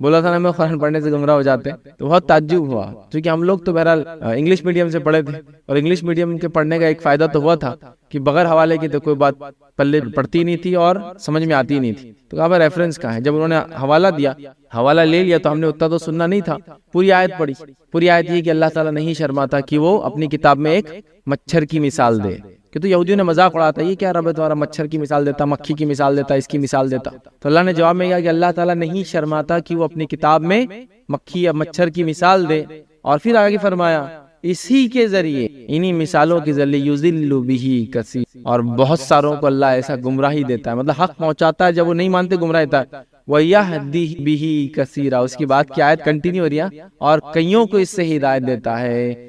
بولا تھا نا میں قرآن پڑھنے سے گمراہ ہو جاتے ہیں، تو بہت تعجب ہوا، کیونکہ ہم لوگ تو بہرحال انگلش میڈیم سے پڑھے تھے، اور انگلش میڈیم کے پڑھنے کا ایک فائدہ تو ہوا تھا کہ بغیر حوالے کی تو کوئی بات پلے پڑتی نہیں تھی اور سمجھ میں آتی نہیں تھی۔ تو کہا ریفرنس کہاں ہے؟ جب انہوں نے حوالہ دیا، حوالہ لے لیا، تو ہم نے اتنا تو سننا نہیں تھا، پوری آیت پڑھی۔ پوری آیت یہ کہ اللہ تعالیٰ نہیں شرماتا کہ وہ اپنی کتاب میں ایک مچھر کی مثال دے، کہ تو یہودیوں نے مذاق اڑاتا یہ کیا رب ہے تمہارا، مچھر کی مثال دیتا، مکھی کی مثال دیتا، اس کی مثال دیتا۔ تو اللہ نے جواب میں کہا کہ اللہ تعالیٰ نہیں شرماتا کہ وہ اپنی کتاب میں مکھی یا مچھر کی مثال دے، اور پھر آگے فرمایا اسی کے ذریعے، انہی مثالوں کے ذریعے یذل بہ کثیر، اور بہت ساروں کو اللہ ایسا گمراہی دیتا ہے، مطلب حق پہنچاتا ہے، جب وہ نہیں مانتے گمراہ دیتا ہے۔ وَيَهْدِي بِهِ كَثِيرًا، اس کی بعد کی آیت کنٹینیو ہو رہی ہے، اور کئیوں کو اس سے ہدایت دیتا ہے،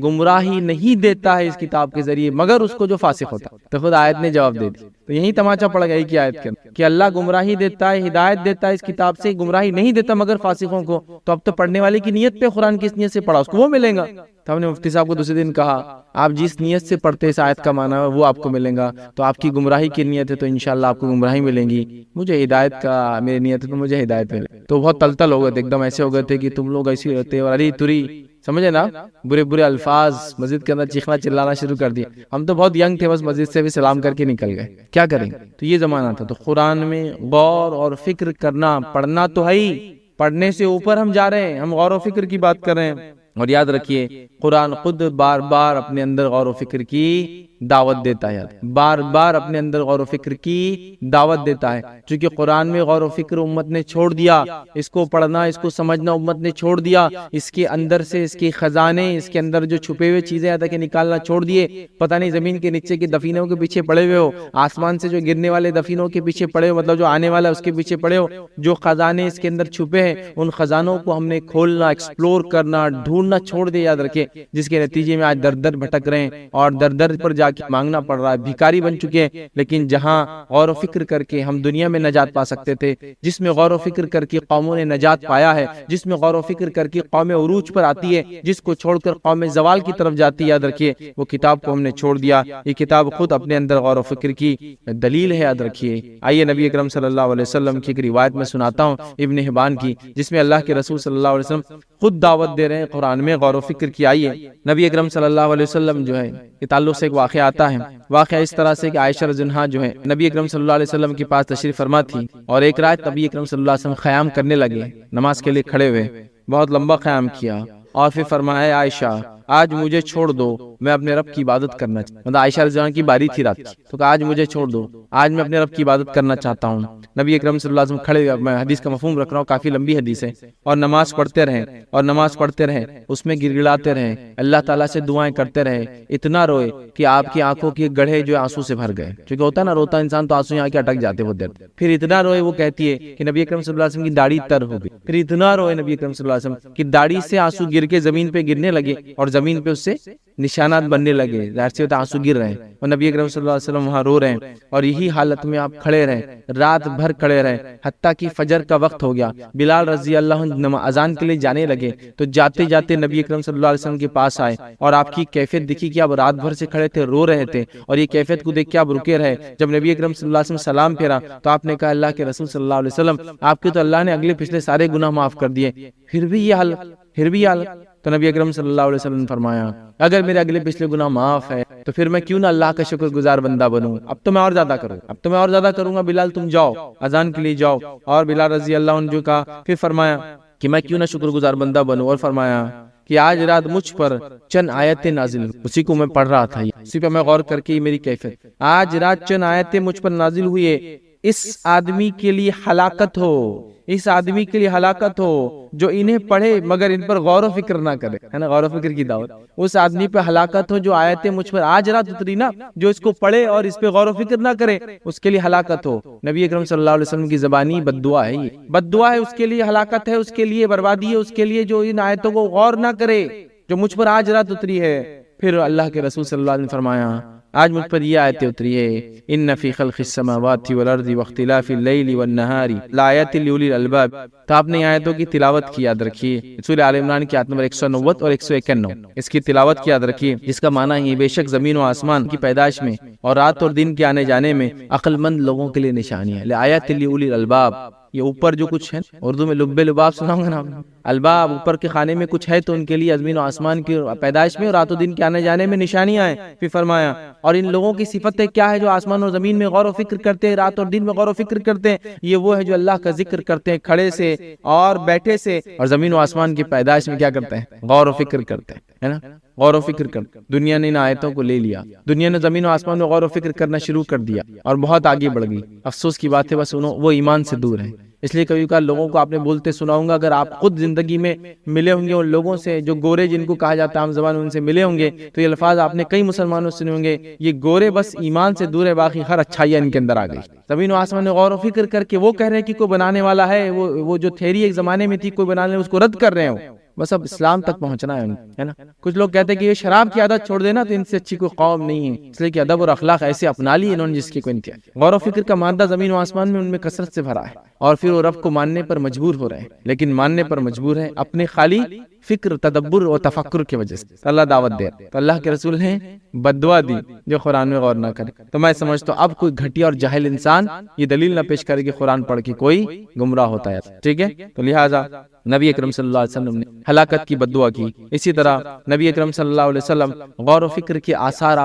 گمراہی نہیں دیتا ہے اس کتاب کے ذریعے مگر اس کو جو فاسق ہوتا ہے۔ تو خود آیت نے جواب دے دی، تو یہی تماچا پڑ گئی کہ آیت کہ اللہ گمراہی دیتا ہے، ہدایت دیتا ہے اس کتاب سے، گمراہی نہیں دیتا مگر فاسقوں کو۔ تو اب تو پڑھنے والے کی نیت پہ قرآن کس نیت سے پڑھا اس کو وہ ملے گا۔ تو ہم نے مفتی صاحب کو دوسرے دن کہا آپ جس نیت سے پڑھتے اس آیت کا معنی ہے وہ آپ کو ملے گا، تو آپ کی گمراہی کی نیت ہے تو انشاءاللہ آپ کو گمراہی ملیں گی، مجھے ہدایت کا میری نیت ہے تو مجھے ہدایت ملے۔ تو بہت تلتل ہو گئے تھے، ایک دم ایسے ہو گئے تھے کہ تم لوگ ایسے ہوتے اور اری تری، سمجھے نا، برے برے الفاظ مسجد کے اندر چیخنا چلانا شروع کر دیا۔ ہم تو بہت ینگ تھے، بس مسجد سے بھی سلام کر کے نکل گئے، کیا کریں۔ تو یہ زمانہ تھا۔ تو قرآن میں غور اور فکر کرنا، پڑھنا تو ہے ہی، پڑھنے سے اوپر ہم جا رہے ہیں، ہم غور و فکر کی بات کر رہے ہیں۔ اور یاد رکھیے قرآن خود بار بار اپنے اندر غور و فکر کی دعوت دیتا ہے، بار بار اپنے اندر غور و فکر کی دعوت دیتا ہے، چونکہ قرآن میں غور و فکر امت نے چھوڑ دیا، اس کو پڑھنا، اس کو سمجھنا امت نے چھوڑ دیا، اس کے اندر سے اس کے خزانے، اس کے اندر جو چھپے ہوئے چیزیں آتا کہ نکالنا چھوڑ دیے۔ پتہ نہیں زمین کے نیچے کے دفینوں کے پیچھے پڑے ہوئے ہو، آسمان سے جو گرنے والے دفینوں کے پیچھے پڑے ہو، مطلب جو آنے والا ہے اس کے پیچھے پڑے ہو، جو خزانے اس کے اندر چھپے ہیں ان خزانوں کو ہم نے کھولنا، ایکسپلور کرنا، ڈھونڈنا چھوڑ دے، یاد رکھے، جس کے نتیجے میں آج در در بھٹک رہے ہیں اور در در پر جا کے مانگنا پڑ رہا ہے، بھکاری بن چکے ہیں۔ لیکن جہاں غور و فکر کر کے ہم دنیا میں نجات پا سکتے تھے، جس میں غور و فکر کر کے قوموں نے نجات پایا ہے، جس میں غور و فکر کر کے قوم عروج پر آتی ہے، جس کو چھوڑ کر قوم زوال کی طرف جاتی ہے، یاد رکھیے وہ کتاب کو ہم نے چھوڑ دیا۔ یہ کتاب خود اپنے اندر غور و فکر کی دلیل ہے، یاد رکھیے۔ آئیے نبی اکرم صلی اللہ علیہ وسلم کی ایک روایت میں سناتا ہوں ابن حبان کی، جس میں اللہ کے رسول صلی اللہ علیہ وسلم خود دعوت دے رہے ہیں قرآن میں غور و فکر کی۔ آئیے نبی اکرم صلی اللہ علیہ وسلم جو ہے یہ تعلق سے ایک واقعہ آتا ہے۔ واقعہ اس طرح سے کہ عائشہ رضی اللہ عنہا جو ہے نبی اکرم صلی اللہ علیہ وسلم کے پاس تشریف فرما تھی، اور ایک رات نبی اکرم صلی اللہ علیہ وسلم قیام کرنے لگے، نماز کے لیے کھڑے ہوئے، بہت لمبا قیام کیا، اور پھر فرمایا عائشہ آج مجھے چھوڑ دو، میں اپنے رب کی عبادت کرنا چاہتا ہوں۔ مطلب عائشہ رضی اللہ عنہا کی باری تھی رات کی، تو کہا آج مجھے چھوڑ دو، آج میں اپنے رب کی عبادت کرنا چاہتا ہوں۔ نبی اکرم صلی اللہ علیہ وسلم کھڑے ہوئے، میں حدیث کا مفہوم رکھ رہا ہوں، کافی لمبی حدیث ہے، اور نماز پڑھتے رہیں، اور نماز پڑھتے رہیں، اس میں گر گڑاتے رہیں، اللہ تعالیٰ سے دعائیں کرتے رہیں، اتنا روئے کہ آپ کی آنکھوں کے گڑھے جو آنسو سے بھر گئے، کیونکہ ہوتا ہے نا روتا انسان تو آنسو یہاں کے اٹک جاتے بہت دیر، پھر اتنا روئے، وہ کہتی ہے کہ نبی اکرم صلی اللہ علیہ وسلم کی داڑھی تر ہو گئی، پھر اتنا روئے نبی اکرم صلی اللہ علیہ وسلم کی داڑھی سے آنسو گر کے زمین پہ گرنے لگے، اور زمین پہ اس سے نشانات بننے لگے، ظاہر سی آنسو گر رہے ہیں، اور نبی اکرم صلی اللہ علیہ وسلم وہاں رو رہے ہیں، اور یہی حالت میں آپ کھڑے رہے، رات بھر کھڑے رہے، حتیٰ کہ فجر کا وقت ہو گیا، بلال رضی اللہ عنہ اذان کے لیے جانے لگے، تو جاتے جاتے نبی اکرم صلی اللہ علیہ وسلم کے پاس آئے، اور آپ کی کیفیت دیکھی کہ آپ رات بھر سے کھڑے تھے، رو رہے تھے، اور یہ کیفیت کو دیکھ کے آپ رکے رہے۔ جب نبی اکرم صلی اللہ علیہ وسلم سلام پھیرا تو آپ نے کہا اللہ کے رسول صلی اللہ علیہ وسلم آپ کے تو اللہ نے اگلے پچھلے سارے گناہ معاف کر دیے، پھر بھی یہ حالت۔ تو نبی اکرم صلی اللہ علیہ وسلم نے فرمایا اگر میرے اگلے پچھلے گناہ معاف ہے تو پھر میں کیوں نہ اللہ کا شکر گزار بندہ بنوں، اب تو میں اور زیادہ کروں گا، بلال تم جاؤ اذان کے لیے جاؤ۔ اور بلال رضی اللہ عنہ جو کہا، پھر فرمایا کہ میں کیوں نہ شکر گزار بندہ بنوں، اور فرمایا کہ آج رات مجھ پر چند آیتیں نازل ہوئی، اسی کو میں پڑھ رہا تھا، اسی پہ میں غور کر کے میری کیفیت، آج رات چند آیتیں مجھ پر نازل ہوئی، اس آدمی کے لیے ہلاکت ہو، اس آدمی کے لیے ہلاکت ہو جو انہیں پڑھے مگر ان پر غور و فکر نہ کرے، ہے نا، غور و فکر کی دعوت۔ اس آدمی پہ ہلاکت ہو جو آیتیں مجھ پر آج رات اتری نا، جو اس کو پڑھے اور اس پہ غور و فکر نہ کرے، اس کے لیے ہلاکت ہو۔ نبی اکرم صلی اللہ علیہ وسلم کی زبانی بد دعا ہے، یہ بد دعا ہے، اس کے لیے ہلاکت ہے، اس کے لیے بربادی ہے، اس کے لیے جو ان آیتوں کو غور نہ کرے جو مجھ پر آج رات اتری ہے۔ پھر اللہ کے رسول صلی اللہ علیہ وسلم نے فرمایا آج مجھ پر یہ آیتیں اتری ہے، ان فی خلق السماوات والارض واختلاف اللیل والنہار لآیات لأولی الالباب۔ تو آپ نے آیتوں کی تلاوت کی، یاد رکھیے، سورہ آل عمران کی آیت نمبر 190 اور 191، اس کی تلاوت کی، یاد رکھیے، جس کا معنی ہے بے شک زمین و آسمان کی پیدائش میں اور رات اور دن کے آنے جانے میں عقل مند لوگوں کے لیے نشانی ہے، لآیات لأولی الالباب، یہ اوپر جو کچھ ہے، اردو میں لب لباب سنا ہوگا نا، الباب اوپر کے خانے میں کچھ ہے تو ان کے لیے زمین و آسمان کی پیدائش میں اور رات و دن کے آنے جانے میں نشانیاں ہیں۔ پھر فرمایا اور ان لوگوں کی صفتیں کیا ہے جو آسمان اور زمین میں غور و فکر کرتے ہیں، رات اور دن میں غور و فکر کرتے ہیں، یہ وہ ہے جو اللہ کا ذکر کرتے ہیں کھڑے سے اور بیٹھے سے، اور زمین و آسمان کی پیدائش میں کیا کرتے ہیں؟ غور و فکر کرتے ہیں، ہے نا، غور و فکر کرتے۔ دنیا نے ان آیتوں کو لے لیا، دنیا نے زمین و آسمان میں غور و فکر کرنا شروع کر دیا اور بہت آگے بڑھ گئی۔ افسوس کی بات ہے بس وہ ایمان سے دور ہے۔ اس لیے کبھی کبھار لوگوں کو آپ نے بولتے سنا ہوں گا، اگر آپ خود زندگی میں ملے ہوں گے ان لوگوں سے جو گورے جن کو کہا جاتا ہے عام زبان، ان سے ملے ہوں گے تو یہ الفاظ آپ نے کئی مسلمانوں سے سنے ہوں گے، یہ گورے بس ایمان سے دور ہے، باقی ہر اچھائیاں ان کے اندر آ گئی۔ زمین و آسمان میں غور و فکر کر کے وہ کہہ رہے ہیں کہ کوئی بنانے والا ہے، وہ جو تھیری ایک زمانے میں تھی کوئی بنانے اس کو رد کر رہے ہو، بس اب اسلام تک پہنچنا ہے نا۔ کچھ لوگ کہتے ہیں کہ یہ شراب کی عادت چھوڑ دینا تو ان سے اچھی کوئی قوم نہیں ہے، اس لیے کہ ادب اور اخلاق ایسے اپنا لی انہوں نے جس کی کوئی انتہا۔ غور و فکر کا مادہ زمین و آسمان میں ان میں کثرت سے بھرا ہے، اور پھر وہ رب کو ماننے پر مجبور ہو رہے ہیں، لیکن ماننے پر مجبور ہے اپنے خالی فکر، تدبر اور تفکر کی وجہ سے۔ اللہ دعوت دے، تو اللہ کے رسول نے بددعا دی جو قرآن میں غور نہ کرے۔ تو میں سمجھتا ہوں اب کوئی گھٹیا اور جاہل انسان یہ دلیل نہ پیش کرے کہ قرآن پڑھ کے کوئی گمراہ ہوتا ہے، ٹھیک ہے۔ تو لہٰذا نبی اکرم صلی اللہ علیہ وسلم نے ہلاکت کی بددعا کی۔ اسی طرح نبی اکرم صلی اللہ علیہ وسلم غور و فکر کے آثار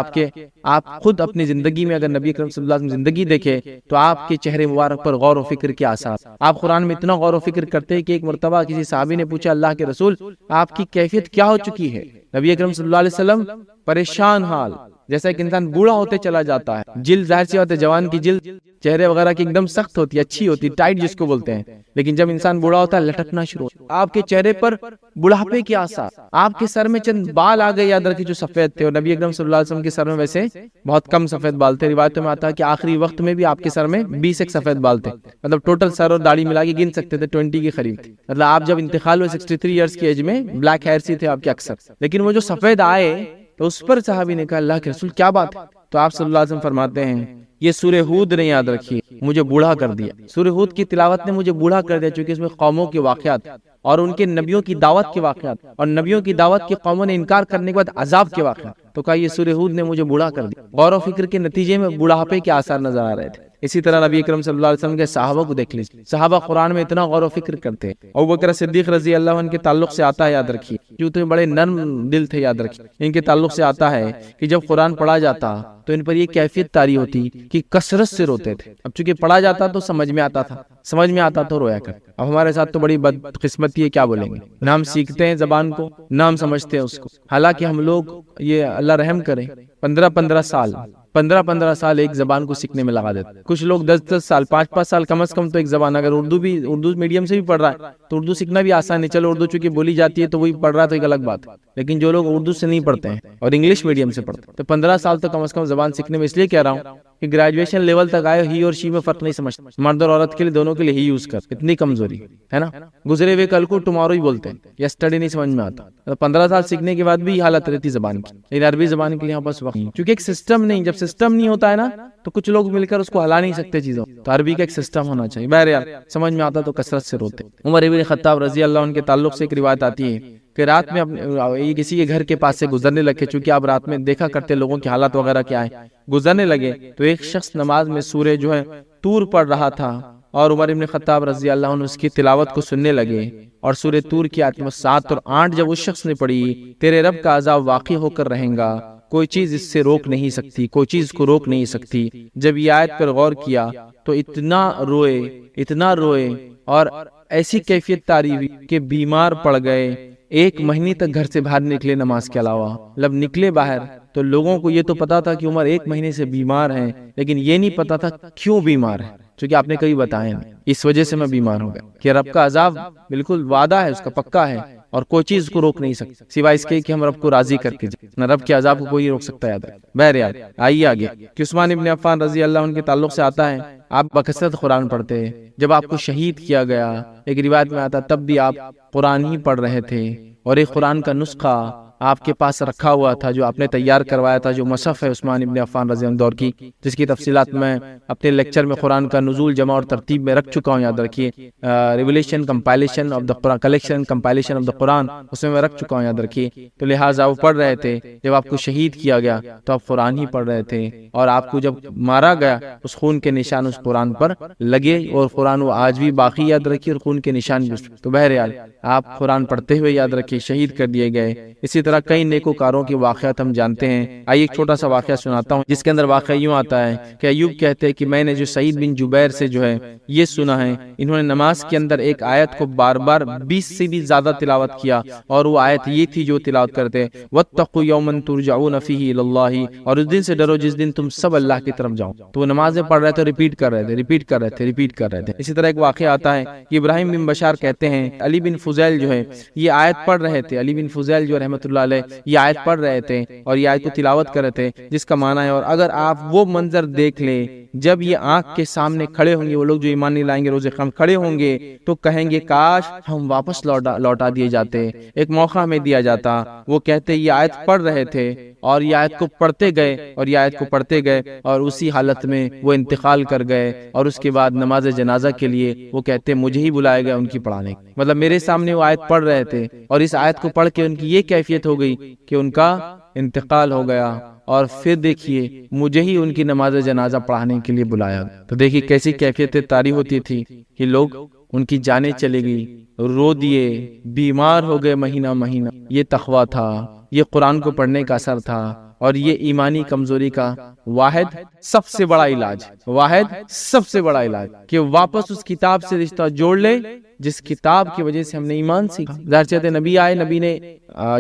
آپ خود اپنی زندگی میں اگر نبی اکرم صلی اللہ علیہ وسلم زندگی دیکھے تو آپ کے چہرے مبارک پر غور و فکر کے آثار۔ آپ قرآن میں اتنا غور و فکر کرتے ہیں کہ ایک مرتبہ کسی صحابی نے پوچھا اللہ کے رسول آپ کی کیفیت کیا ہو چکی ہے؟ نبی اکرم صلی اللہ علیہ وسلم پریشان حال، جیسا ایک انسان بوڑھا ہوتے چلا جاتا ہے، جلد ظاہر سی بات ہے جوان کی جلد چہرے وغیرہ کی ایک دم سخت ہوتی ہے، اچھی ہوتی ہے، ٹائٹ جس کو بولتے ہیں، لیکن جب انسان بوڑھا ہوتا ہے لٹکنا شروع ہوتا ہے۔ آپ کے چہرے پر بڑھاپے کے آثار، آپ کے سر میں چند بال آ گئے یاد رکھیے جو سفید تھے، اور نبی اکرم صلی اللہ علیہ وسلم کے سر میں ویسے بہت کم سفید بال تھے۔ روایتوں میں آتا ہے کہ آخری وقت میں بھی آپ کے سر میں 20 ایک سفید بال تھے، مطلب ٹوٹل سر اور داڑھی ملا کے گن سکتے تھے 20 کے قریب تھے، مطلب آپ جب انتقال ہوئے 63 ایئرس کی ایج میں بلیک ہیئرس ہی تھے آپ کے اکثر، لیکن وہ جو سفید آئے تو اس پر صحابی نے کہا اللہ کے رسول کیا بات ہے؟ تو آپ صلی اللہ علیہ وسلم فرماتے ہیں یہ سورہ ہود نے یاد رکھی مجھے بوڑھا کر دیا، سورہ ہود کی تلاوت نے مجھے بوڑھا کر دیا، چونکہ اس میں قوموں کے واقعات اور ان کے نبیوں کی دعوت کے واقعات اور نبیوں کی دعوت کی قوموں نے انکار کرنے کے بعد عذاب کے واقعات، تو کہا یہ سورہ ہود نے مجھے بوڑھا کر دیا۔ غور و فکر کے نتیجے میں بوڑھاپے کے آثار نظر آ رہے تھے۔ اسی طرح نبی اکرم صلی اللہ علیہ وسلم کے صحابہ کو دیکھ لیجیے، صحابہ قرآن میں اتنا غور و فکر کرتے ہیں۔ ابوبکر صدیق رضی اللہ عنہ کے تعلق سے آتا ہے یاد رکھیے، جو تو بڑے نرم دل تھے یاد رکھیے، ان کے تعلق سے آتا ہے کہ جب قرآن پڑھا جاتا تو ان پر یہ کیفیت طاری ہوتی کہ کثرت سے روتے تھے۔ اب چونکہ پڑھا جاتا تو سمجھ میں آتا تو رویا کر۔ اب ہمارے ساتھ تو بڑی بدقسمتی ہے، کیا بولیں گے، نہ ہم سیکھتے ہیں زبان کو نہ ہم سمجھتے ہیں اس کو، حالانکہ ہم لوگ یہ اللہ رحم کرے 15 سال ایک زبان کو سیکھنے میں لگا دیتے، کچھ لوگ 10 سال 5 سال کم از کم تو ایک زبان، اگر اردو میڈیم سے بھی پڑھ رہا ہے تو اردو سیکھنا بھی آسان ہے، چلو اردو چونکہ بولی جاتی ہے تو وہی پڑھ رہا ہے تو ایک الگ بات ہے، لیکن جو لوگ اردو سے نہیں پڑھتے ہیں اور انگلش میڈیم سے پڑھتے ہیں تو 15 سال تو کم از کم زبان سیکھنے میں، اس لیے کہہ رہا ہوں کہ گریجویشن لیول تک آئے ہی اور شی میں فرق نہیں سمجھتے، مرد اور عورت کے لیے دونوں کے لیے ہی یوز کر، اتنی کمزوری ہے نا، گزرے ہوئے کل کو ٹمارو ہی بولتے ہیں، یسٹرڈے نہیں سمجھ میں آتا، 15 سال سیکھنے کے بعد بھی یہ حالت رہتی زبان کی، لیکن عربی زبان کے لیے یہاں بس وقت نہیں، کیونکہ ایک سسٹم نہیں، جب سسٹم نہیں ہوتا ہے نا تو کچھ لوگ مل کر اس کو ہلا نہیں سکتے چیزوں، تو عربی کا ایک سسٹم ہونا چاہیے۔ بہرحال سمجھ میں آتا تو کثرت سے روتے۔ عمر ابن خطاب رضی اللہ عنہ کے تعلق سے ایک روایت آتی ہے کہ رات میں یہ کسی کے گھر کے پاس سے گزرنے لگے، چونکہ آپ رات میں دیکھا کرتے لوگوں کی حالات وغیرہ کیا ہے، گزرنے لگے تو ایک شخص نماز میں سورہ جو ہے طور پڑھ رہا تھا، اور عمر ابن خطاب رضی اللہ عنہ اس کی تلاوت کو سننے لگے، اور سورہ طور کی آیت 7 اور 8 جب اس شخص نے پڑھی، تیرے رب کا عذاب واقع ہو کر رہیں گا، کوئی چیز اس سے روک نہیں سکتی، کوئی چیز کو روک نہیں سکتی، جب یہ آیت پر غور کیا تو اتنا روئے اور ایسی کیفیت طاری ہوئی کہ بیمار پڑ گئے، 1 مہینے تک گھر سے باہر نکلے نماز کے علاوہ، جب نکلے باہر تو لوگوں کو یہ تو پتا تھا کہ عمر 1 مہینے سے بیمار ہیں، لیکن یہ نہیں پتا تھا کیوں بیمار ہے، چونکہ آپ نے کبھی بتایا نہیں اس وجہ سے میں بیمار ہو گیا، کہ رب کا عذاب بالکل وعدہ ہے، اس کا پکا ہے، اور کوئی چیز کو روک نہیں سکتی سوائے اس کے کہ ہم رب کو راضی کر کے جائیں، نہ رب کے عذاب کو کوئی روک سکتا ہے۔ بہرحال آئیے آگے کہ عثمان ابن عفان رضی اللہ عنہ کے تعلق سے آتا ہے آپ بکثرت قرآن پڑھتے، جب آپ کو شہید کیا گیا، ایک روایت میں آتا تب بھی آپ قرآن ہی پڑھ رہے تھے، اور ایک قرآن کا نسخہ آپ کے پاس رکھا ہوا تھا، جو آپ نے تیار کروایا تھا، جو مصحف ہے عثمان ابن عفان رضی اللہ عنہ دور کی، جس کی تفصیلات میں اپنے لیکچر میں قرآن کا نزول، جمع اور ترتیب میں رکھ چکا ہوں، یاد رکھیے، revelation compilation of the Quran, collection compilation of the Quran, اس میں رکھ چکا ہوں، یاد رکھیے۔ تو لہٰذا وہ پڑھ رہے تھے، جب آپ کو شہید کیا گیا تو آپ قرآن ہی پڑھ رہے تھے، اور آپ کو جب مارا گیا اس خون کے نشان اس قرآن پر لگے، اور قرآن وہ آج بھی باقی، یاد رکھیے، اور خون کے نشان بھی۔ تو بہرحال آپ قرآن پڑھتے ہوئے، یاد رکھیے، شہید کر دیے گئے۔ اسی طرح کئی نیکوکاروں کے واقعات ہم جانتے ہیں۔ آئیے ایک چھوٹا سا واقعہ سناتا ہوں، جس کے اندر واقعہ یوں آتا ہے کہ ایوب کہتے ہیں کہ میں نے جو سعید بن جبیر سے جو ہے یہ سنا ہے، انہوں نے نماز کے اندر ایک آیت کو بار بار 20 سے بھی زیادہ تلاوت کیا، اور وہ آیت یہ تھی جو تلاوت کرتے، وَاتَّقُوا يَوْمًا تُرْجَعُونَ فِيهِ إِلَى اللَّهِ، اور اس دن سے ڈرو جس دن تم سب اللہ کی طرف جاؤ۔ تو وہ نمازیں پڑھ رہے تھے، ریپیٹ کر رہے تھے، ریپیٹ کر رہے تھے، ریپیٹ کر رہے تھے۔ اسی طرح ایک واقعہ آتا ہے کہ ابراہیم بن بشار کہتے ہیں علی بن فضیل جو ہے یہ آیت پڑھ رہے تھے، علی بن فضیل جو رحمۃ اللہ علیہ یہ آیت پڑھ رہے تھے اور یہ آیت کو تلاوت کر رہے تھے، جس کا معنی ہے، اور اگر آپ وہ منظر دیکھ لیں جب یہ آنکھ کے سامنے کھڑے ہوں گے، وہ لوگ جو ایمان نہیں لائیں گے روز قیامت کھڑے ہوں گے، تو کہیں گے کاش ہم واپس لوٹا دیے جاتے، ایک موقع ہمیں دیا جاتا۔ وہ کہتے یہ آیت پڑھ رہے تھے اور یہ آیت کو پڑھتے گئے اور یہ آیت کو پڑھتے گئے، اور اسی حالت میں وہ انتقال کر گئے، اور اس کے بعد نماز جنازہ کے لیے وہ کہتے مجھے ہی بلایا گیا ان کی پڑھانے، مطلب میرے سامنے وہ آیت پڑھ رہے تھے اور اس آیت کو پڑھ کے ان کی یہ کیفیت ہو گئی کہ ان کا انتقال ہو گیا، اور پھر دیکھیے مجھے ہی ان کی نماز جنازہ پڑھانے کے لیے بلایا۔ تو دیکھیے کیسی کیفیت طاری ہوتی تھی کہ لوگ ان کی جانیں چلی گئی، رو دیے، بیمار ہو گئے مہینہ مہینہ۔ یہ تقویٰ تھا، یہ قرآن کو پڑھنے کا اثر تھا، اور یہ ایمانی کمزوری کا واحد سب سے بڑا علاج، واحد سب سے بڑا علاج، کہ واپس اس کتاب سے رشتہ جوڑ لے جس کتاب کی وجہ سے ہم نے ایمان سیکھا۔ ظاہر سی بات ہے، نبی آئے، نبی نے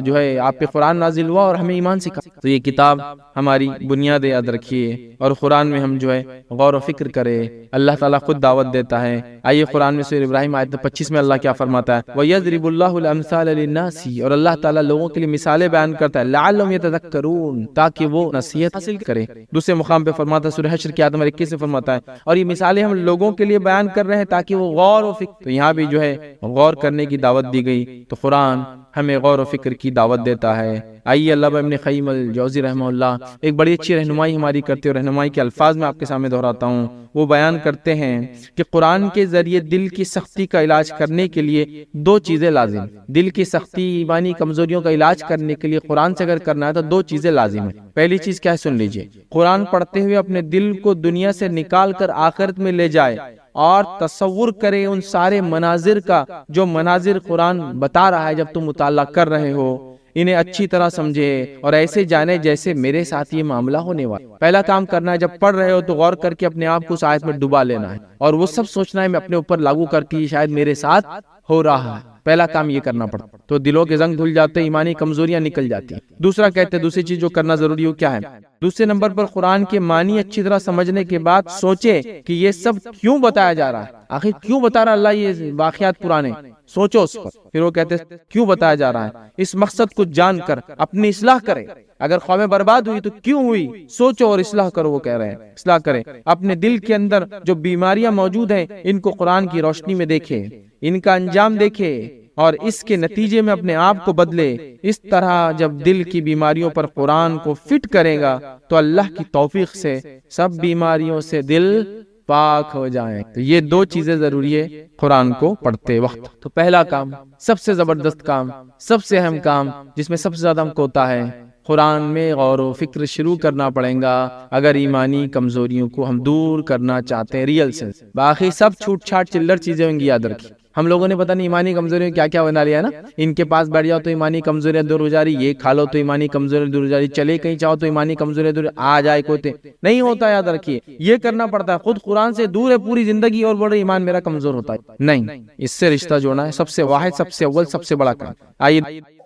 جو ہے آپ پہ قرآن نازل ہوا اور ہمیں ایمان سکھا، تو یہ کتاب ہماری بنیاد یاد رکھیے، اور قرآن میں ہم جو ہے غور و فکر کرے۔ اللہ تعالیٰ خود دعوت دیتا ہے۔ آئیے قرآن میں سورہ ابراہیم آیت 25 میں اللہ کیا فرماتا ہے، وَيَضْرِبُ اللَّهُ الْأَمْثَالَ لِلنَّاسِ، اور اللہ تعالیٰ لوگوں کے لیے مثالیں بیان کرتا ہے، لَعَلَّهُمْ يَتَذَكَّرُونَ، تاکہ وہ نصیحت حاصل کرے۔ دوسرے مقام پہ فرماتا ہے، سورہ حشر کی آیت نمبر 21 میں فرماتا ہے، اور یہ مثالیں ہم لوگوں کے لیے بیان کر رہے ہیں تاکہ وہ غور و فکر، تو یہاں بھی جو ہے غور کرنے کی دعوت دی گئی۔ تو قرآن ہمیں غور و فکر کی دعوت دیتا ہے۔ آئیے علامہ ابن قیم الجوزی رحمہ اللہ ایک بڑی اچھی رہنمائی ہماری کرتے ہیں، اور رہنمائی کے الفاظ میں آپ کے سامنے دہراتا ہوں۔ وہ بیان کرتے ہیں کہ قرآن کے ذریعے دل کی سختی کا علاج کرنے کے لیے دو چیزیں لازم، دل کی سختی ایمانی کمزوریوں کا علاج کرنے کے لیے قرآن سے اگر کرنا ہے تو دو چیزیں لازم ہیں۔ پہلی چیز کیا ہے سن لیجئے، قرآن پڑھتے ہوئے اپنے دل کو دنیا سے نکال کر آخرت میں لے جائے، اور تصور کرے ان سارے مناظر کا جو مناظر قرآن بتا رہا ہے، جب تم مطالعہ کر رہے ہو انہیں اچھی طرح سمجھے اور ایسے جانے جیسے میرے ساتھ یہ معاملہ ہونے والا۔ پہلا کام کرنا ہے، جب پڑھ رہے ہو تو غور کر کے اپنے آپ کو اس آیت میں ڈبا لینا ہے، اور وہ سب سوچنا ہے میں اپنے اوپر لاگو کر کے شاید میرے ساتھ ہو رہا ہے۔ پہلا کام یہ کرنا پڑتا، تو دلوں کے زنگ دھل جاتے، ایمانی کمزوریاں نکل جاتی ہیں۔ دوسرا کہتے ہیں، دوسری چیز جو کرنا ضروری ہو کیا ہے، دوسرے نمبر پر قرآن کے معنی اچھی طرح سمجھنے کے بعد سوچے کہ یہ سب کیوں بتایا جا رہا ہے، آخر کیوں بتا رہا اللہ یہ واقعات پرانے، سوچو اس پر۔ پھر وہ کہتے ہیں کیوں بتایا جا رہا ہے، اس مقصد کو جان کر اپنی اصلاح کرے، اگر قومیں برباد ہوئی تو کیوں ہوئی، سوچو اور اصلاح کرو۔ وہ کہہ رہے ہیں اصلاح کرے، اپنے دل کے اندر جو بیماریاں موجود ہیں ان کو قرآن کی روشنی میں دیکھے، ان کا انجام دیکھے، اور اس کے نتیجے میں اپنے آپ کو بدلے۔ اس طرح جب دل کی بیماریوں پر قرآن کو فٹ کرے گا تو اللہ کی توفیق سے سب بیماریوں سے دل پاک ہو جائیں۔ تو یہ دو چیزیں ضروری ہے قرآن کو پڑھتے وقت۔ تو پہلا کام، سب سے زبردست کام، سب سے اہم کام، جس میں سب سے زیادہ ہم کو ہوتا ہے، قرآن میں غور و فکر شروع کرنا پڑے گا اگر ایمانی کمزوریوں کو ہم دور کرنا چاہتے ہیں ریئل سے۔ باقی سب چھوٹ چھاٹ چلر چیزیں ہوں گی، یاد رکھیے۔ ہم لوگوں نے پتہ نہیں ایمانی کمزوریوں کیا کیا بنا لیا ہے نا، ان کے پاس بیٹھ جاؤ تو ایمانی کمزوریاں دور ہو جا رہی، یہ کھا لو تو ایمانی کمزوریاں دور ہو جا رہی، چلے کہیں چاہو تو ایمانی کمزوریاں دور آ جائے کوئی نہیں ہوتا، یاد رکھیے یہ کرنا پڑتا ہے۔ خود قرآن سے دور ہے پوری زندگی اور بڑے ایمان میرا کمزور ہوتا ہے، نہیں، اس سے رشتہ جوڑنا ہے، سب سے واحد، سب سے اول، سب سے بڑا کام۔ آئیے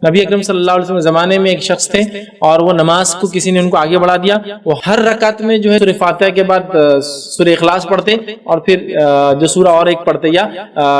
نبی اکرم صلی اللہ علیہ وسلم زمانے میں ایک شخص تھے اور وہ نماز کو کسی نے ان کو آگے بڑھا دیا، وہ ہر رکعت میں جو ہے سورہ فاتحہ کے بعد سورہ اخلاص پڑھتے اور پھر جو سورہ اور ایک پڑھتے، یا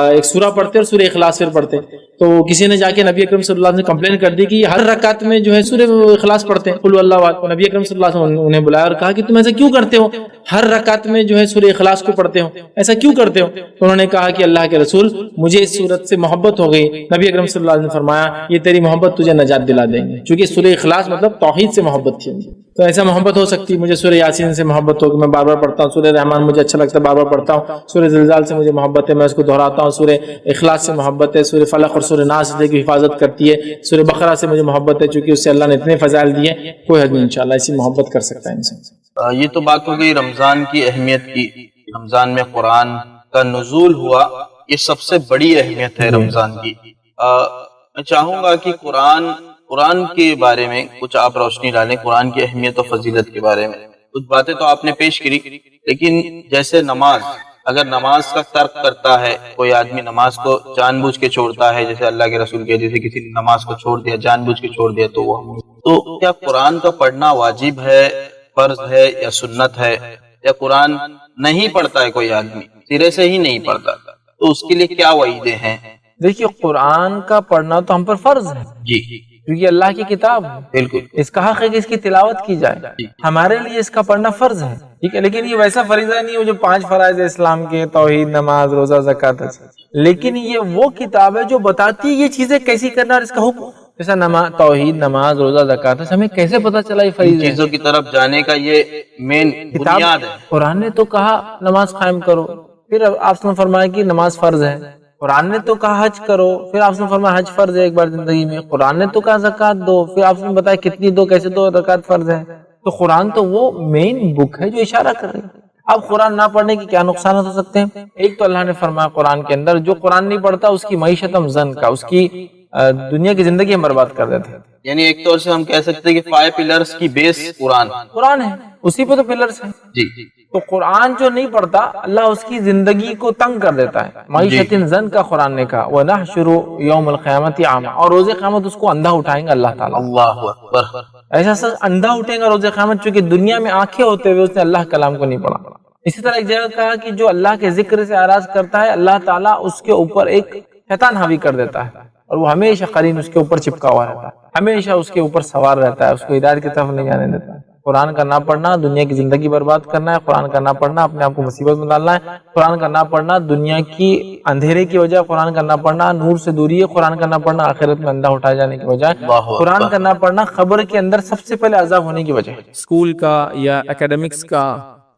ایک سورہ پڑھتے اور سورہ اخلاص پھر پڑھتے۔ تو کسی نے جا کے نبی اکرم صلی اللہ علیہ وسلم سے کمپلین کر دی کہ یہ ہر رکعت میں جو ہے سورہ اخلاص پڑھتے ہیں، قل هو اللہ احد۔ نبی اکرم صلی اللہ علیہ وسلم انہیں بلایا اور کہا کہ تم ایسا کیوں کرتے ہو، ہر رکعت میں جو ہے سورہ اخلاص کو پڑھتے ہو، ایسا کیوں کرتے ہو؟ تو انہوں نے کہا کہ اللہ کے رسول، مجھے اس سورت سے محبت ہو گئی۔ نبی اکرم صلی اللہ علیہ وسلم نے فرمایا یہ تیری محبت تجھے نجات دلا دیں گے. چونکہ سورہ اخلاص مطلب توحید سے محبت تھی. تو ایسا محبت ہو سکتی ہے مجھے سورہ یاسین سے محبت ہو کہ میں بار بار پڑھتا ہوں, سورہ رحمان مجھے اچھا لگتا ہے بار بار پڑھتا ہوں, سورہ زلزال سے مجھے محبت ہے میں اس کو دہراتا ہوں, سورہ اخلاص سے محبت ہے, سورہ فلق اور سورہ ناس سے کی حفاظت کرتی ہے, سورہ بقرہ سے مجھے محبت ہے چونکہ اس سے اللہ نے اتنے فضائل دیے, کوئی حد نہیں انشاءاللہ ایسی محبت کر سکتا ہے انسان. یہ تو بات ہو گئی رمضان کی اہمیت کی. رمضان میں قرآن کا نزول ہوا, یہ سب سے بڑی اہمیت ہے رمضان کی. میں چاہوں گا کہ قرآن کے بارے میں کچھ آپ روشنی ڈالیں, قرآن کی اہمیت و فضیلت کے بارے میں. کچھ باتیں تو آپ نے پیش کری, لیکن جیسے نماز, اگر نماز کا ترک کرتا ہے کوئی آدمی, نماز کو جان بوجھ کے چھوڑتا ہے, جیسے اللہ کے رسول کے جیسے کسی نے نماز کو چھوڑ دیا, جان بوجھ کے چھوڑ دیا, تو کیا قرآن کا پڑھنا واجب ہے, فرض ہے یا سنت ہے, یا قرآن نہیں پڑھتا ہے کوئی آدمی, سرے سے ہی نہیں پڑھتا, تو اس کے لیے کیا وعیدیں ہیں؟ دیکھیے قرآن کا پڑھنا تو ہم پر فرض ہے جی, کیونکہ اللہ کی کتاب ہے, بالکل, اس کا حق ہے کہ اس کی تلاوت کی جائے, ہمارے لیے اس کا پڑھنا فرض ہے, ٹھیک ہے. لیکن یہ ویسا فریضہ نہیں ہے جو 5 فرائض اسلام کے, توحید, نماز, روزہ, زکوٰۃ, لیکن یہ وہ کتاب ہے جو بتاتی ہے یہ چیزیں کیسی کرنا اور اس کا حکم. جیسا نماز, توحید, نماز, روزہ, زکوٰۃ, ہمیں کیسے پتا چلا یہ فریضہ ہے؟ چیزوں کی طرف جانے کا یہ مین بنیاد ہے. قرآن نے تو کہا نماز قائم کرو, پھر آپ نے فرمایا کہ نماز فرض ہے. قرآن نے تو کہا حج کرو, پھر آپ نے فرمایا حج فرض ہے ایک بار زندگی میں. قرآن نے تو کہا زکوٰۃ دو, پھر آپ نے بتایا کتنی دو, کیسے دو, زکوٰۃ فرض ہے. تو قرآن تو وہ مین بک ہے جو اشارہ کر رہی ہے. اب قرآن نہ پڑھنے کی کیا نقصانات ہو سکتے ہیں؟ ایک تو اللہ نے فرمایا قرآن کے اندر جو قرآن نہیں پڑھتا اس کی معیشت ہم زن کا, اس کی دنیا کی زندگی ہم برباد کر دیتے ہیں. یعنی ایک طور سے ہم کہہ سکتے ہیں کہ 5 پلرز کی بیس قرآن ہے, اسی پہ تو پلرز ہیں. جی, تو قرآن جو نہیں پڑھتا اللہ اس کی زندگی کو تنگ کر دیتا ہے. معیشت زن کا قرآن نے کہا وَنَحْشُرُ يَوْمَ الْقِيَامَةِ أَعْمَى, اور روز قیامت اس کو اندھا اٹھائیں گے اللہ تعالیٰ. اللہ اکبر, ایسا سچ اندھا اٹھیں گا روز قیامت, چونکہ دنیا میں آنکھیں ہوتے ہوئے اس نے اللہ کلام کو نہیں پڑھا. اسی طرح ایک جگہ کہا کہ جو اللہ کے ذکر سے آراز کرتا ہے اللہ تعالیٰ اس کے اوپر ایک شیطان حاوی کر دیتا ہے, اور وہ ہمیشہ قرین اس کے اوپر چپکا ہوا رہتا ہے, ہمیشہ اس کے اوپر سوار رہتا ہے, اس کو ہدایت کی طرف نہیں جانے دیتا ہے. قرآن کا نہ پڑھنا دنیا کی زندگی برباد کرنا ہے, قرآن کا نہ پڑھنا اپنے آپ کو مصیبت میں ڈالنا ہے, قرآن کا نہ پڑھنا دنیا کی اندھیرے کی وجہ, قرآن کا نہ پڑھنا نور سے دوری ہے, قرآن کا نہ پڑھنا آخرت میں اندھا اٹھائے جانے کی وجہ ہے, قرآن کا نہ پڑھنا قبر کے اندر سب سے پہلے عذاب ہونے کی وجہ ہے. اسکول کا یا اکیڈمکس کا,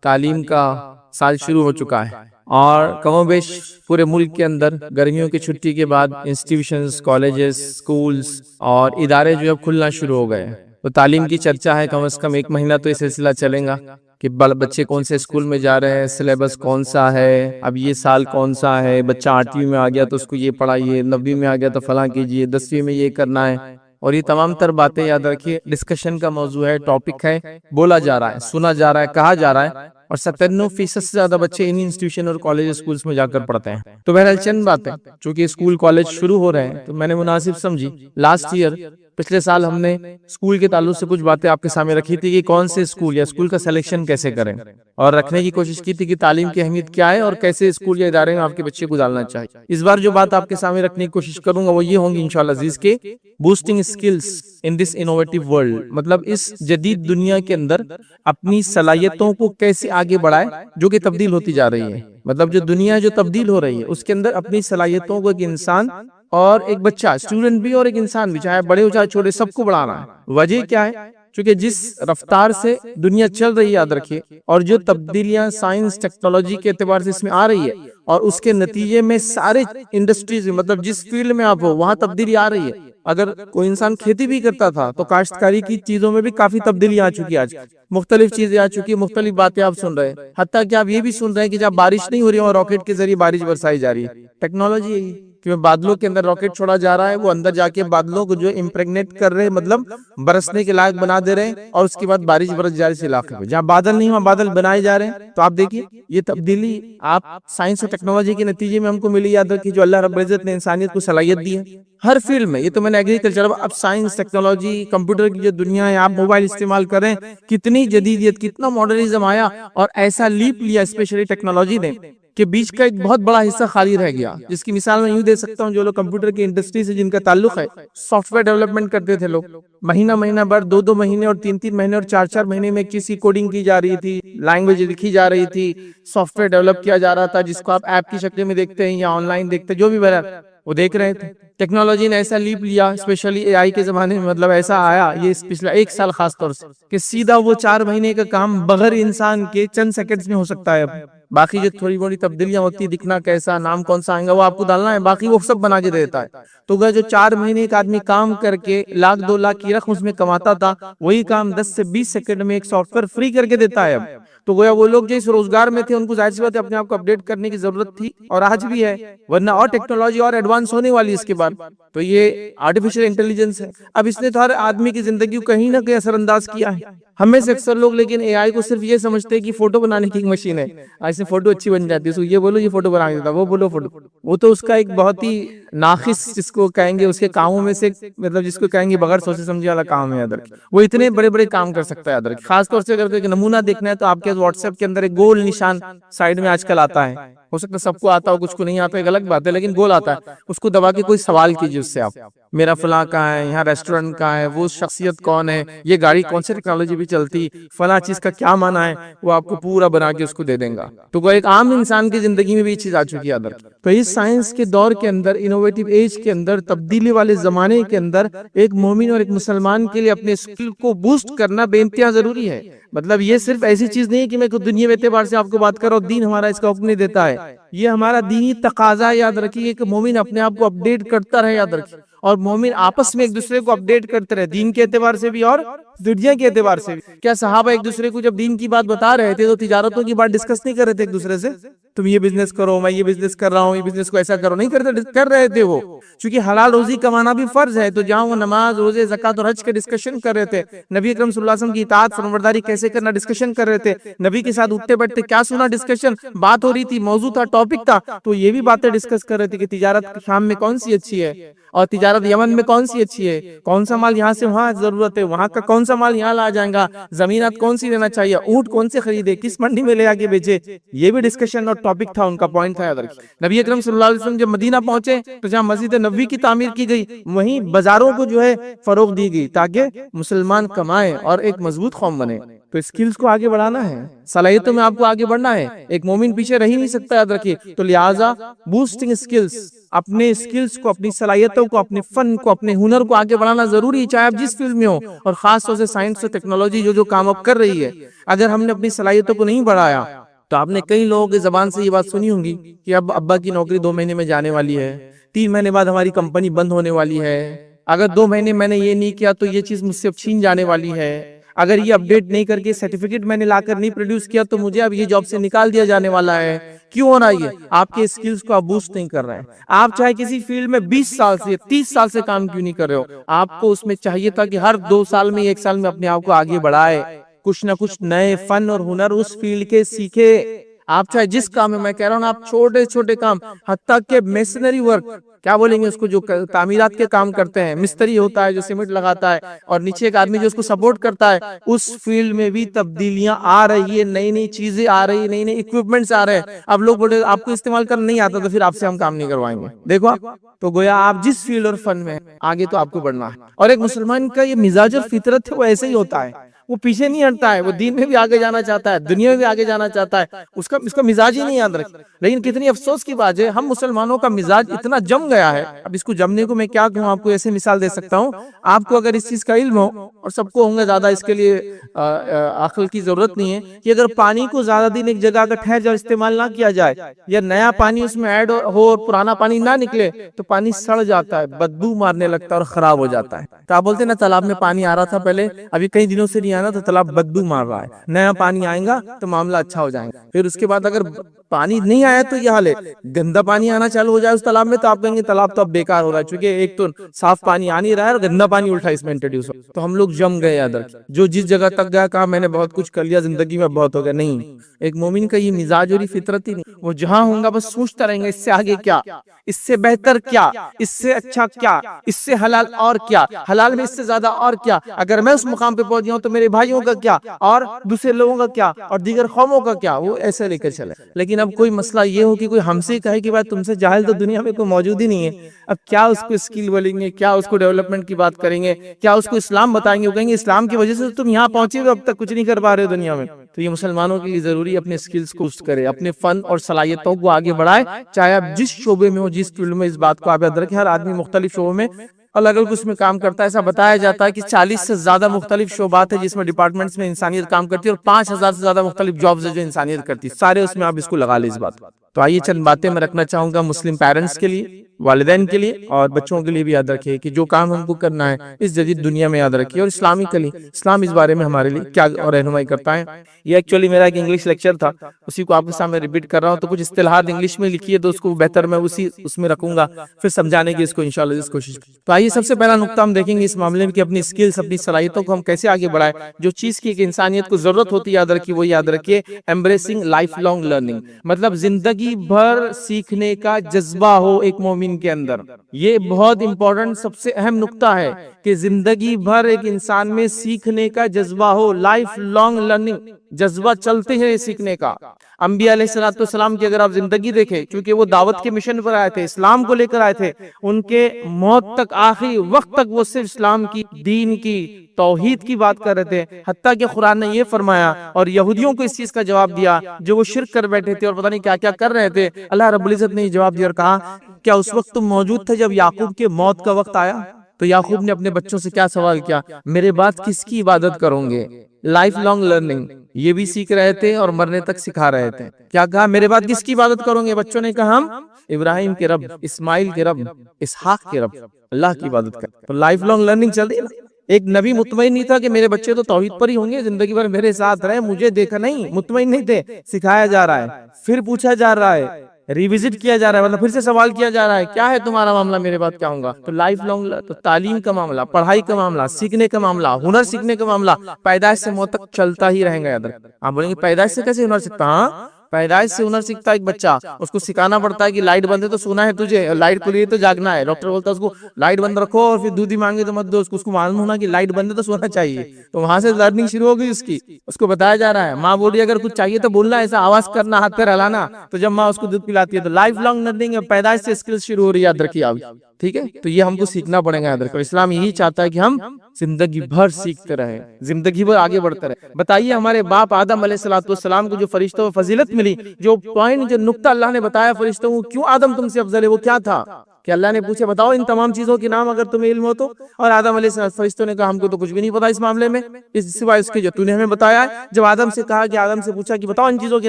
تعلیم کا سال شروع ہو چکا ہے, اور کم و بیش پورے ملک کے اندر گرمیوں کی چھٹی کے بعد انسٹیٹیوشنز, کالجز, اسکولز اور ادارے جو ہے کھلنا شروع ہو گئے. تو تعلیم کی چرچا ہے, کم از کم 1 مہینہ تو یہ سلسلہ چلے گا کہ بچے کون سے اسکول میں جا رہے ہیں, سلیبس کون سا ہے, اب یہ سال کون سا ہے, بچہ 8ویں میں آ گیا تو اس کو یہ پڑھائیے, 9ویں میں آ گیا تو فلاں کیجیے, 10ویں میں یہ کرنا ہے. اور یہ تمام تر باتیں یاد رکھیے ڈسکشن کا موضوع ہے, ٹاپک ہے, بولا جا رہا ہے, سنا جا رہا ہے, کہا جا رہا ہے, اور 97% سے زیادہ بچے انہی انسٹیٹیوشن اور کالج اسکولز میں جا کر پڑھتے ہیں. تو بہرحال چند باتیں, چونکہ اسکول کالج شروع ہو رہے ہیں تو میں نے مناسب سمجھی لاسٹ ایئر پچھلے سال ہم نے اسکول کے تعلق سے کچھ باتیں آپ کے سامنے رکھی تھی کہ کون سے اسکول یا اسکول کا سلیکشن کیسے کریں, اور رکھنے کی کوشش کی تھی کہ تعلیم کی اہمیت کیا ہے اور کیسے اسکول یا ادارے میں آپ کے بچے کو ڈالنا چاہیے. اس بار جو بات آپ کے سامنے رکھنے کی کوشش کروں گا وہ یہ ہوں گی انشاءاللہ عزیز کے بوسٹنگ اسکلز ان دس انوویٹو ورلڈ, مطلب اس جدید دنیا کے اندر اپنی صلاحیتوں کو کیسے آگے بڑھائے جو کہ تبدیل ہوتی جا رہی ہے. مطلب جو دنیا جو تبدیل ہو رہی ہے اس کے اندر اپنی صلاحیتوں کو ایک انسان اور ایک بچہ, اسٹوڈنٹ بھی اور ایک انسان بھی, چاہے بڑے ہو چاہے چھوٹے, سب کو بڑھانا ہے. وجہ کیا ہے؟ چونکہ جس رفتار سے دنیا چل رہی ہے یاد رکھیے, اور جو تبدیلیاں سائنس ٹیکنالوجی کے اعتبار سے اس میں آ رہی ہے, اور اس کے نتیجے میں سارے انڈسٹریز مطلب جس فیلڈ میں آپ ہو وہاں تبدیلی آ رہی ہے. اگر کوئی انسان کھیتی بھی کرتا تھا تو کاشتکاری کی چیزوں میں بھی کافی تبدیلی آ چکی ہے, آج مختلف چیزیں آ چکی ہیں, مختلف باتیں آپ سن رہے ہیں, حتیٰ کہ آپ یہ بھی سن رہے ہیں کہ جب بارش نہیں ہو رہی ہے اور راکٹ کے ذریعے بارش برسائی جا رہی ہے. ٹیکنالوجی یہی کہ بادلوں کے اندر راکٹ چھوڑا جا رہا ہے, وہ اندر جا کے بادلوں کو جو امپریگنیٹ کر رہے, مطلب برسنے کے لائق بنا دے رہے ہیں, اور اس کے بعد بارش برس جا رہی ہے اس علاقے میں جہاں بادل نہیں وہاں بادل بنائے جا رہے ہیں. تو آپ دیکھیے یہ تبدیلی آپ سائنس اور ٹیکنالوجی کے نتیجے میں ہم کو ملی. یاد رکھیے جو اللہ رب العزت نے انسانیت کو صلاحیت دی ہے ہر فیلڈ میں, یہ تو میں نے ایگریکلچر, اب سائنس ٹیکنالوجی کمپیوٹر کی جو دنیا ہے, آپ موبائل استعمال کریں, کتنی جدیدیت, کتنا ماڈرنزم آیا, اور ایسا لیپ لیا اسپیشلی ٹیکنالوجی نے کہ بیچ کا ایک بہت بڑا حصہ خالی رہ گیا. جس کی مثال میں یوں دے سکتا ہوں, جو لوگ کمپیوٹر کی انڈسٹری سے جن کا تعلق ہے, سافٹ ویئر ڈیولپمنٹ کرتے تھے لوگ, مہینہ بھر 2 مہینے اور 3 مہینے اور 4 مہینے میں کسی کوڈنگ کی جا رہی تھی, لینگویج لکھی جا رہی تھی, سافٹ ویئر ڈیولپ کیا جا رہا تھا جس کو آپ ایپ کی شکل میں دیکھتے ہیں یا آن لائن دیکھتے ہیں, جو بھی بہرحال وہ دیکھ رہے تھے ٹیکنالوجی نے ایسا لیپ لیا، اسپیشلی اے آئی کے زمانے میں، مطلب ایسا آیا یہ پچھلا 1 سال خاص طور سے، کہ سیدھا وہ 4 مہینے کا کام بغیر انسان کے چند سیکنڈز میں ہو سکتا ہے اب۔ باقی جو تھوڑی بڑی تبدیلیاں ہوتی ہیں، دکھنا کیسا، نام کون سا آئے گا، وہ آپ کو ڈالنا ہے، باقی وہ سب بنا کے دیتا ہے۔ تو وہ جو 4 مہینے ایک آدمی کام کر کے 1,00,000 2 لاکھ کی رقم اس میں کماتا تھا، وہی کام 10 سے 20 سیکنڈ میں ایک سافٹ ویئر فری کر کے دیتا ہے اب۔ تو گویا وہ لوگ جو اس روزگار میں تھے، ان کو ظاہر سی بات ہے اپنے آپ کو اپڈیٹ کرنے کی ضرورت تھی، اور آج بھی ہے، ورنہ اور ٹیکنالوجی اور ایڈوانس ہونے والی اس کے بعد۔ تو یہ آرٹیفیشل انٹیلیجنس ہے، اب اس نے تو ہر آدمی کی زندگی کو کہیں نہ کہیں اثر انداز کیا ہے۔ ہم میں سے اکثر لوگ لیکن اے آئی کو صرف یہ سمجھتے ہیں کہ فوٹو بنانے کی ایک مشین ہے، اس میں فوٹو اچھی بن جاتی ہے، اس کو یہ بولو یہ فوٹو بنا دیتا، وہ بولو فوٹو، وہ تو اس کا ایک بہت ہی ناقص جس کو کہیں گے اس کے کاموں میں سے، مطلب جس کو کہیں گے بغیر سوچے سمجھے والا کام ہے ادھر۔ وہ اتنے بڑے بڑے کام کر سکتا ہے ادھر، خاص طور سے اگر ایک نمونہ دیکھنا ہے تو آپ کے واٹس ایپ کے اندر ایک گول نشان سائیڈ میں آج کل آتا ہے، ہو سکتا ہے سب کو آتا ہو، کچھ کو نہیں آتا، ایک الگ بات ہے، لیکن گول آتا ہے، اس کو دبا کے کوئی سوال کیجیے اس سے، آپ میرا فلاں کہاں ہے، یہاں ریسٹورنٹ کہاں ہے، وہ شخصیت کون ہے، یہ گاڑی کون سی ٹیکنالوجی بھی چلتی، فلاں چیز کا کیا معنی ہے، وہ آپ کو پورا بنا کے اس کو دے دیں گا۔ تو وہ ایک عام انسان کی زندگی میں بھی یہ چیز آ چکی ہے ادھر۔ تو اس سائنس کے دور کے اندر، انوویٹو ایج کے اندر، تبدیلی والے زمانے کے اندر، ایک مومن اور ایک مسلمان کے لیے اپنے اسکل کو بوسٹ کرنا بے انتہا ضروری ہے۔ مطلب یہ صرف ایسی چیز نہیں ہے کہ میں دنیا اعتبار سے آپ کو بات کر رہا ہوں، دین ہمارا اس کا حکم نہیں دیتا ہے، یہ ہمارا دینی تقاضا، یاد رکھیے کہ مومن اپنے آپ کو اپڈیٹ کرتا رہے، یاد رکھیے، اور مومن آپس میں ایک دوسرے کو اپڈیٹ کرتے رہے، دین کے اعتبار سے بھی اور دنیا کے اعتبار سے بھی۔ کیا صحابہ ایک دوسرے کو جب دین کی بات بتا رہے تھے تو تجارتوں کی بات ڈسکس نہیں کر رہے تھے ایک دوسرے سے؟ تم یہ بزنس کرو، میں یہ بزنس کر رہا ہوں، یہ بزنس کو ایسا کرو، نہیں کر رہے تھے وہ، چونکہ حلال روزی کمانا بھی فرض ہے۔ تو جہاں وہ نماز، روزے، زکوٰۃ اور حج کے ڈسکشن کر رہے تھے، نبی اکرم صلی اللہ علیہ وسلم کی اطاعت فرمانبرداری کیسے کرنا ڈسکشن کر رہے تھے، نبی کے ساتھ اٹھتے بیٹھتے کیا سنا ڈسکشن، بات ہو رہی تھی، موضوع تھا، ٹاپک تھا، تو یہ بھی باتیں ڈسکس کر رہے تھے کہ تجارت شام میں کون سی اچھی ہے، اور تجارت یمن میں کون سی اچھی ہے، کون سا مال یہاں سے وہاں ضرورت ہے، وہاں کا کون سا مال یہاں لا جائے گا، زمینات کون سی لینا چاہیے، اونٹ کون سے خریدے، کس منڈی میں لے آ کے بیچے، یہ بھی ڈسکشن اور ٹاپک تھا، ان کا پوائنٹ تھا۔ نبی اکرم صلی اللہ علیہ وسلم جب مدینہ پہنچے تو جہاں مسجد نبوی کی تعمیر کی گئی، وہیں بازاروں کو جو ہے فروغ دی گئی تاکہ مسلمان کمائیں اور ایک مضبوط قوم بنے۔ تو اسکلز کو آگے بڑھانا ہے، صلاحیتوں میں آپ کو آگے بڑھنا ہے، ایک مومن پیچھے رہ ہی نہیں سکتا، یاد رکھیے۔ تو لہٰذا بوسٹنگ اسکلز، اپنے اسکلز کو، اپنی صلاحیتوں کو، اپنے فن کو، اپنے ہنر کو آگے بڑھانا ضروری ہے، چاہے آپ جس فیلڈ میں ہو، اور خاص طور سے سائنس اور ٹیکنالوجی جو کام اب کر رہی ہے۔ اگر ہم نے اپنی صلاحیتوں کو نہیں بڑھایا تو آپ نے کئی لوگوں کی زبان سے یہ بات سنی ہوگی کہ اب ابا کی نوکری 2 مہینے میں جانے والی ہے، 3 مہینے بعد ہماری کمپنی بند ہونے والی ہے، اگر 2 مہینے میں نے یہ نہیں کیا تو یہ چیز مجھ سے اب چھین جانے والی ہے، اگر یہ اپڈیٹ نہیں کر کے سرٹیفکیٹ میں نے لا کر نہیں پروڈیوس کیا تو مجھے اب یہ جاب سے نکال دیا جانے والا ہے۔ کیوں ہو رہا ہے یہ؟ آپ کے اسکلز کو آپ بوسٹ نہیں کر رہے ہیں۔ آپ چاہے کسی فیلڈ میں 20 سال سے 30 سال سے کام کیوں نہیں کر رہے ہو، آپ کو اس میں چاہیے تھا کہ ہر 2 سال میں 1 سال میں اپنے آپ کو آگے بڑھائے، کچھ نہ کچھ نئے فن اور ہنر اس فیلڈ کے سیکھے۔ آپ چاہے جس کام میں کہہ رہا ہوں نا، آپ چھوٹے چھوٹے کام، حتیٰ کہ میسنری ورک، کیا بولیں گے اس کو، جو تعمیرات کے کام کرتے ہیں، مستری ہوتا ہے جو سیمنٹ لگاتا ہے، اور نیچے ایک آدمی جو اس کو سپورٹ کرتا ہے، اس فیلڈ میں بھی تبدیلیاں آ رہی ہے، نئی نئی چیزیں آ رہی ہیں، نئی نئی اکوپمنٹس آ رہے ہیں۔ اب لوگ بولے آپ کو استعمال کرنا نہیں آتا تو پھر آپ سے ہم کام نہیں کروائیں گے۔ دیکھو آپ، تو گویا آپ جس فیلڈ اور فن میں آگے تو آپ کو بڑھنا ہے، اور ایک مسلمان کا یہ مزاج اور فطرت ہے، وہ ایسے ہی ہوتا ہے، وہ پیچھے نہیں ہٹتا ہے، وہ دین میں بھی آگے جانا چاہتا ہے، دنیا میں بھی آگے جانا چاہتا ہے، اس کا مزاج ہی نہیں یاد رکھ۔ لیکن کتنی افسوس کی بات ہے، ہم مسلمانوں کا مزاج اتنا جم گیا ہے، اب اس کو جمنے کو میں کیا کہوں، آپ کو ایسے مثال دے سکتا ہوں، آپ کو اگر اس چیز کا علم ہو، اور سب کو ہوں گے، زیادہ اس کے لیے عقل کی ضرورت نہیں ہے، کہ اگر پانی کو زیادہ دن ایک جگہ اگر ٹھہر جائے، استعمال نہ کیا جائے، یا نیا پانی اس میں ایڈ ہو اور پرانا پانی نہ نکلے، تو پانی سڑ جاتا ہے، بدبو مارنے لگتا ہے اور خراب ہو جاتا ہے۔ تو آپ بولتے ہیں نا، تالاب میں پانی آ رہا تھا پہلے، ابھی کئی دنوں سے نہیں آنا تو تالاب بدبو مار رہا ہے، نیا پانی آئے گا تو معاملہ اچھا ہو جائے گا۔ پھر اس کے بعد اگر پانی نہیں آیا تو یہ حال ہے، گندا پانی آنا چالو ہو جائے اس تالاب میں، تو آپ کہیں گے تالاب تو اب بیکار ہو رہا ہے، چونکہ ایک تو صاف پانی آ نہیں رہا ہے اور گندا پانی الٹا اس میں انٹروڈیوس ہو۔ تو ہم لوگ جم گئے ادھر، جو جس جگہ تک گیا کہا میں نے بہت کچھ کر لیا، زندگی میں بہت ہو گیا، نہیں۔ ایک مومن کا یہ مزاج اور فطرت ہی نہیں، وہ جہاں ہوں گا بس سوچتا رہیں گا اس سے آگے کیا، اس سے بہتر کیا، اس سے اچھا کیا، اس سے حلال اور کیا، حلال میں اس سے زیادہ اور کیا، اگر میں اس مقام پہ پہنچ جاؤں تو میرے میرے بھائیوں کا کیا اور دوسرے لوگوں کا کیا اور دیگر قوموں کا کیا، وہ ایسے لے کر چلے. لیکن اب کوئی مسئلہ یہ ہو کہ کوئی ہم سے کہے کہ بھائی تم سے جاہل تو دنیا میں کوئی موجود ہی نہیں ہے، اب کیا اس کو اسکل بولیں گے، کیا اس کو ڈیولپمنٹ کی بات کریں گے، کیا اس کو اسلام بتائیں گے، وہ کہیں گے اسلام کی وجہ سے تم یہاں پہنچے ہو، اب تک کچھ نہیں کر پا رہے ہو دنیا میں. تو یہ مسلمانوں کے لیے ضروری ہے اپنے اسکلز کو بوسٹ کرے، اپنے فن اور صلاحیتوں کو آگے بڑھائے، چاہے آپ جس شعبے میں ہو، جس فیلڈ میں. اس بات کو آپ یاد رکھیں، ہر آدمی مختلف شعبوں میں الگ الگ اس میں کام کرتا ہے. ایسا بتایا جاتا ہے کہ 40 سے زیادہ مختلف شعبات ہیں جس میں ڈپارٹمنٹس میں انسانیت کام کرتی ہے، اور 5000 سے زیادہ مختلف جابز ہیں جو انسانیت کرتی ہے. سارے اس میں آپ اس کو لگا لیں اس بات. تو آئیے چند باتیں میں رکھنا چاہوں گا مسلم پیرنٹس کے لیے، والدین کے لیے اور بچوں کے لیے بھی یاد رکھیے کہ جو کام ہم کو کرنا ہے اس جدید دنیا میں یاد رکھیے. اور اسلامی کے لیے، اسلام اس بارے میں ہمارے لیے کیا رہنمائی کرتا ہے. یہ ایکچولی میرا ایک انگلش لیکچر تھا، اسی کو آپ کے سامنے ریپیٹ کر رہا ہوں. تو کچھ اصطلاحات انگلش میں لکھی ہے تو اس کو بہتر میں اس میں رکھوں گا، پھر سمجھانے کی اس کو انشاءاللہ اس کوشش. تو آئیے سب سے پہلا نقطہ ہم دیکھیں گے اس معاملے میں کہ اپنی اسکلز، اپنی صلاحیتوں کو ہم کیسے آگے بڑھائیں. جو چیز کی ایک انسانیت کو ضرورت ہوتی ہے یاد رکھیے، وہ یاد رکھیے ایمبریسنگ لائف لانگ لرننگ، مطلب زندگی بھر سیکھنے کا جذبہ ہو ایک مومن کے اندر. یہ بہت امپورٹنٹ سب سے اہم نقطہ ہے کہ زندگی بھر ایک انسان میں سیکھنے کا جذبہ ہو، لائف لانگ لرننگ، جذبہ چلتے ہیں سیکھنے کا. انبیاء علیہ السلام کی اگر آپ زندگی دیکھیں، چونکہ وہ دعوت کے مشن پر آئے تھے، اسلام کو لے کر آئے تھے، ان کے موت تک، آخری وقت تک وہ صرف اسلام کی، دین کی، توحید کی بات کر رہے تھے. حتیٰ کہ قرآن نے یہ فرمایا اور یہودیوں کو اس چیز کا جواب دیا جو وہ شرک کر بیٹھے تھے اور پتہ نہیں کیا کیا کر رہے تھے. اللہ رب العزت نے یہ جواب دیا اور کہا کیا اس وقت تم موجود تھے جب یعقوب کے موت کا وقت آیا؟ تو یعقوب نے اپنے بچوں سے کیا سوال کیا؟ میرے بعد کس کی عبادت کروں گے؟ لائف لانگ لرننگ، یہ بھی سیکھ رہے تھے اور مرنے تک سکھا رہے تھے. کیا کہا؟ میرے بعد کس کی عبادت کروں گے؟ بچوں نے کہا ہم ابراہیم کے رب، اسماعیل کے رب، اسحاق کے رب، اللہ کی عبادت کر. تو لائف لانگ لرننگ چل رہی ہے. ایک نبی مطمئن نہیں تھا کہ میرے بچے تو توحید پر ہی ہوں گے، زندگی بھر میرے ساتھ رہے، مجھے دیکھا نہیں، مطمئن نہیں تھے. سکھایا جا رہا ہے، پھر پوچھا جا رہا ہے، ریوزٹ کیا جا رہا ہے، مطلب پھر سے سوال کیا جا رہا ہے کیا ہے تمہارا معاملہ، میرے بعد کیا ہوگا. تو لائف لانگ، تو تعلیم کا معاملہ، پڑھائی کا معاملہ، سیکھنے کا معاملہ، ہنر سیکھنے کا معاملہ پیدائش سے موت تک چلتا ہی رہیں گا. یاد رکھ. آپ بولیں گے پیدائش سے کیسے ہنر سیکھتا؟ ہاں، پیدائش سے ہنر سیکھتا ہے ایک بچہ. اس کو سکھانا پڑتا ہے کہ لائٹ بند ہے تو سونا ہے تجھے، لائٹ کھلی ہے تو جاگنا ہے. ڈاکٹر بولتا ہے اس کو لائٹ بند رکھو اور پھر دودھ ہی مانگے تو مت دو. اس کو معلوم ہونا کہ لائٹ بند ہے تو سونا چاہیے. تو وہاں سے لرننگ شروع ہو گئی اس کی. اس کو بتایا جا رہا ہے، ماں بول رہی ہے اگر کچھ چاہیے تو بولنا، ایسا آواز کرنا، ہاتھ پیر ہلانا. تو جب ماں اس کو دودھ پلاتی ہے تو لائف لانگ لرننگ ہے، پیدائش سے اسکل شروع ہو رہی ہے. یاد رکھیے آپ، ٹھیک ہے. تو یہ ہم کو سیکھنا پڑے گا. یاد رکھو اسلام یہی چاہتا ہے کہ ہم زندگی بھر سیکھتے رہیں، زندگی بھر آگے بڑھتے رہیں. بتائیے ہمارے باپ آدم علیہ السلام کو جو فرشتوں کو فضیلت ملی، جو پوائنٹ، جو نقطہ اللہ نے بتایا فرشتوں کو کیوں آدم تم سے افضل ہے، وہ کیا تھا کہ اللہ نے پوچھا بتاؤ ان تمام چیزوں کے نام اگر تمہیں علم ہو تو. اور آدم علیہ السلام، فرشتوں نے کہا ہم کو تو کچھ بھی نہیں پتا اس معاملے میں سوائے اس کے جو تو نے ہمیں بتایا ہے. جب آدم سے کہا کہ آدم سے پوچھا کہ بتاؤ ان چیزوں کے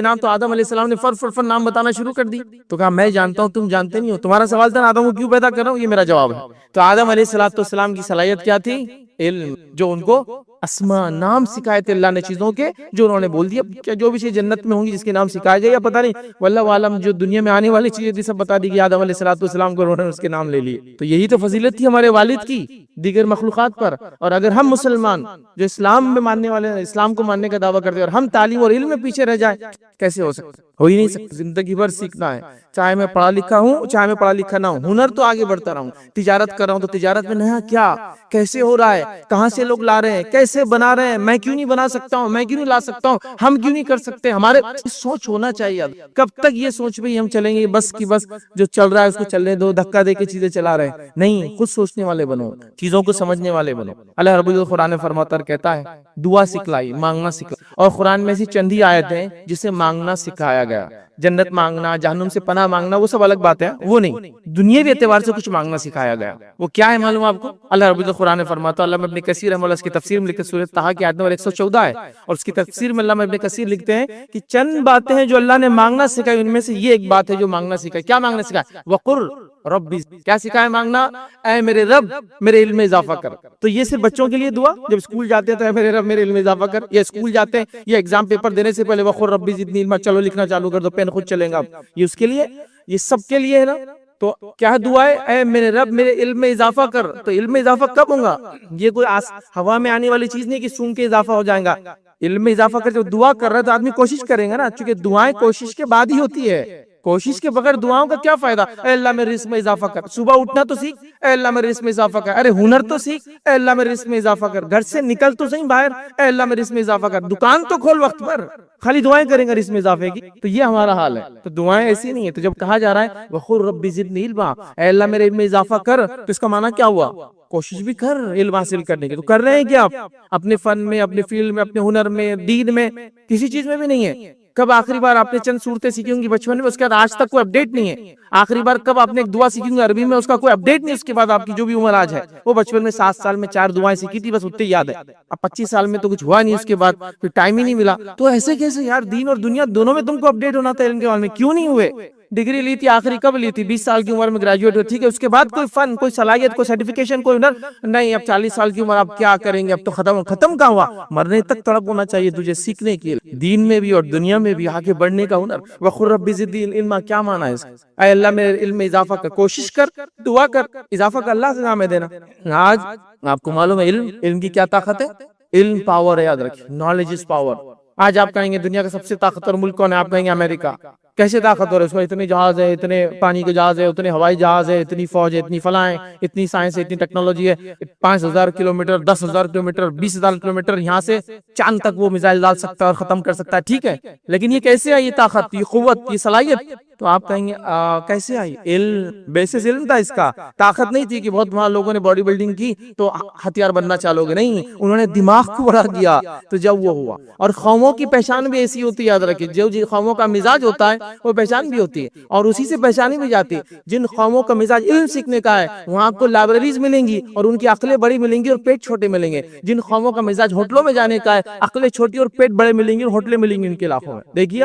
نام، تو آدم علیہ السلام نے فر نام بتانا شروع کر دی. تو کہا میں جانتا ہوں تم جانتے نہیں ہو. تمہارا سوال تھا آدم کو کیوں پیدا کر رہا ہوں، یہ میرا جواب ہے. تو آدم علیہ السلام کی صلاحیت کیا تھی؟ علم. جو ان کو اسماء، نام سکھائے تھے اللہ نے چیزوں کے، جو انہوں نے بول دیا. کیا جو بھی چیز جنت میں ہوں گی جس کے نام سکھائے جائے یا پتہ نہیں، واللہ عالم، جو دنیا میں آنے والی چیزیں تھی سب بتا دی کہ آدم علیہ السلام کو انہوں نے اس کے نام لے لیے. تو یہی تو فضیلت تھی ہمارے والد کی دیگر مخلوقات پر. اور اگر ہم مسلمان جو اسلام میں ماننے والے ہیں، اسلام کو ماننے کا دعویٰ کرتے ہیں، اور ہم تعلیم اور علم میں پیچھے رہ جائیں، کیسے ہو سکتا؟ ہو ہی نہیں سکتا. زندگی بھر سیکھنا ہے، چاہے میں پڑھا لکھا ہوں چاہے میں پڑھا لکھا نہ ہوں. ہنر تو آگے بڑھتا رہوں. تجارت کر رہا ہوں تو تجارت میں نیا کیا کیسے ہو رہا ہے، کہاں سے لوگ لا رہے ہیں، کیسے بنا رہے ہیں، میں کیوں نہیں بنا سکتا ہوں، میں کیوں نہیں لا سکتا ہوں، ہم کیوں نہیں کر سکتے. ہمارے سوچ ہونا چاہیے. کب تک یہ سوچ بھی ہم چلیں گے بس کی بس جو چل رہا ہے اس کو چلنے دو، دھکا دے کے چیزیں چلا رہے ہیں؟ نہیں، خود سوچنے والے بنو، چیزوں کو سمجھنے والے بنو. اللہ رب العزت قرآن فرماتا کہتا ہے دعا سکھلائی، مانگنا سکھلائی. اور قرآن میں ایسی چند ہی آیتیں ہیں جسے مانگنا سکھایا گیا. جنت مانگنا، جہنم سے پناہ مانگنا وہ سب الگ بات ہے، وہ نہیں. دنیاوی اعتبار سے کچھ مانگنا سکھایا گیا. وہ کیا ہے معلوم آپ کو؟ اللہ رب العزت قرآن فرماتا ہے، اللہ ابن کثیر رحمہ اللہ اس کی تفسیر میں لکھتے ہیں سورۃ طٰہٰ کی آیت نمبر 114 ہے، اور اس کی تفسیر میں علامہ ابن کثیر لکھتے ہیں کہ چند باتیں ہیں جو اللہ نے مانگنا سکھائی، ان میں سے یہ ایک بات ہے جو مانگنا سکھائی. کیا مانگنا سکھایا؟ وقر ربی، کیا سکھایا مانگنا؟ اے میرے رب میرے علم میں اضافہ کر. تو یہ صرف بچوں کے لیے دعا، جب اسکول جاتے ہیں تو اے میرے رب میرے علم میں اضافہ کر، یا اسکول جاتے ہیں یا ایگزام پیپر دینے سے پہلے وقر ربی زدنی علما، چلو لکھنا چالو کر دو، پین خود چلیں گا. یہ اس کے لیے، یہ سب کے لیے ہے نا. تو کیا دعا ہے؟ اے میرے رب میرے علم میں اضافہ کر. تو علم میں اضافہ کب ہوگا؟ یہ کوئی ہوا میں آنے والی چیز نہیں کہ سونگ کے اضافہ ہو جائے گا. علم میں اضافہ کر، جب دعا کر رہا ہے تو آدمی کوشش کریں گا نا، چونکہ دعائیں کوشش کے بعد ہی ہوتی ہے. کوشش کے بغیر دعاؤں کا کیا فائدہ؟ اے اللہ میرے رزق میں اضافہ کر. صبح اٹھنا تو سیکھ, اے اللہ میرے رزق میں اضافہ کر. ارے ہنر تو سیکھ, اے اللہ میرے رزق میں اضافہ کر. گھر سے نکل تو صحیح باہر, اے اللہ میرے رزق میں اضافہ کر. دکان تو کھول وقت پر, خالی دعائیں کریں گے رزق میں اضافے کی. تو یہ ہمارا حال ہے. تو دعائیں ایسی نہیں ہے. تو جب کہا جا رہا ہے وقل رب زدنی علما, اے اللہ میرے علم میں اضافہ کر, تو اس کا معنی کیا ہوا؟ کوشش بھی کر علم حاصل کرنے کی. تو کر رہے ہیں کیا آپ؟ اپنے فن میں, اپنے فیلڈ میں, اپنے ہنر میں, دین میں, کسی چیز میں بھی نہیں ہے. کب آخری بار آپ نے چند صورتیں سیکھی ہوں گی بچپن میں, اس کے بعد آج تک کوئی اپڈیٹ نہیں ہے. آخری بار کب آپ نے ایک دعا سیکھی ہوں عربی میں, اس کا کوئی اپڈیٹ نہیں. اس کے بعد آپ کی جو بھی عمر آج ہے, وہ بچپن میں 7 سال میں 4 دعائیں سیکھی تھی, بس اتنے یاد ہے. اب 25 سال میں تو کچھ ہوا نہیں, اس کے بعد پھر ٹائم ہی نہیں ملا. تو ایسے کیسے یار؟ دین اور دنیا دونوں میں تم کو اپڈیٹ ہونا تھا علم کے بارے میں, کیوں نہیں ہوئے؟ ڈگری لی تھی آخری کب لی تھی؟ 20 سال کی عمر میں گریجویٹ ہوئی, ٹھیک ہے. اس کے بعد کوئی فن, کوئی صلاحیت, کوئی سرٹیفکیشن, کوئی ہنر نہیں. اب 40 سال کی عمر, اب کیا کریں گے؟ اب تو ختم کہاں ہوا؟ مرنے تک تڑپ ہونا چاہیے تجھے سیکھنے کے لیے, دین میں بھی اور دنیا میں بھی آگے بڑھنے کا ہنر. وقل رب زدنی علما, کیا معنی ہے اس کا؟ اے اللہ میرے علم میں اضافہ کر. کوشش کر, دعا کر, اضافہ کر, اللہ سے نام دینا. آج آپ کو معلوم ہے علم کی کیا طاقت ہے؟ علم پاور ہے, یاد رکھیں, نالج از پاور. آج آپ کہیں گے دنیا کا سب سے طاقتور ملک کون ہے؟ آپ کہیں گے امریکہ. کیسے طاقتور ہے؟ اس میں اتنے جہاز ہے, اتنے پانی کے جہاز ہے, اتنے ہوائی جہاز ہے, اتنی فوج ہے, اتنی فلاں ہے, اتنی سائنس ہے, اتنی ٹیکنالوجی ہے. 5000 کلومیٹر, 10,000 کلومیٹر, 20,000 کلومیٹر یہاں سے چاند تک وہ میزائل ڈال سکتا ہے اور ختم کر سکتا ہے, ٹھیک ہے. لیکن یہ کیسے آئی؟ یہ طاقت, یہ قوت, یہ صلاحیت. تو آپ کہیں گے کیسے آئی؟ علم, بیسس علم تھا اس کا. طاقت نہیں تھی کہ بہت وہاں لوگوں نے باڈی بلڈنگ کی تو ہتھیار بننا چالو گے, نہیں. انہوں نے دماغ کو بڑھا دیا تو جب وہ ہوا. اور قوموں کی پہچان بھی ایسی ہوتی ہے, یاد رکھیں, جو قوموں کا مزاج ہوتا ہے وہ پہچان بھی ہوتی ہے, اور اسی سے پہچانی بھی جاتی ہے. جن قوموں کا مزاج علم سیکھنے کا ہے, وہاں آپ کو لائبریریز ملیں گی اور ان کی عقلیں بڑی ملیں گی اور پیٹ چھوٹے ملیں گے. جن قوموں کا مزاج ہوٹلوں میں جانے کا ہے, عقلیں چھوٹی اور پیٹ بڑے ملیں گے اور ہوٹلیں ملیں گی ان کے علاقوں میں. دیکھیے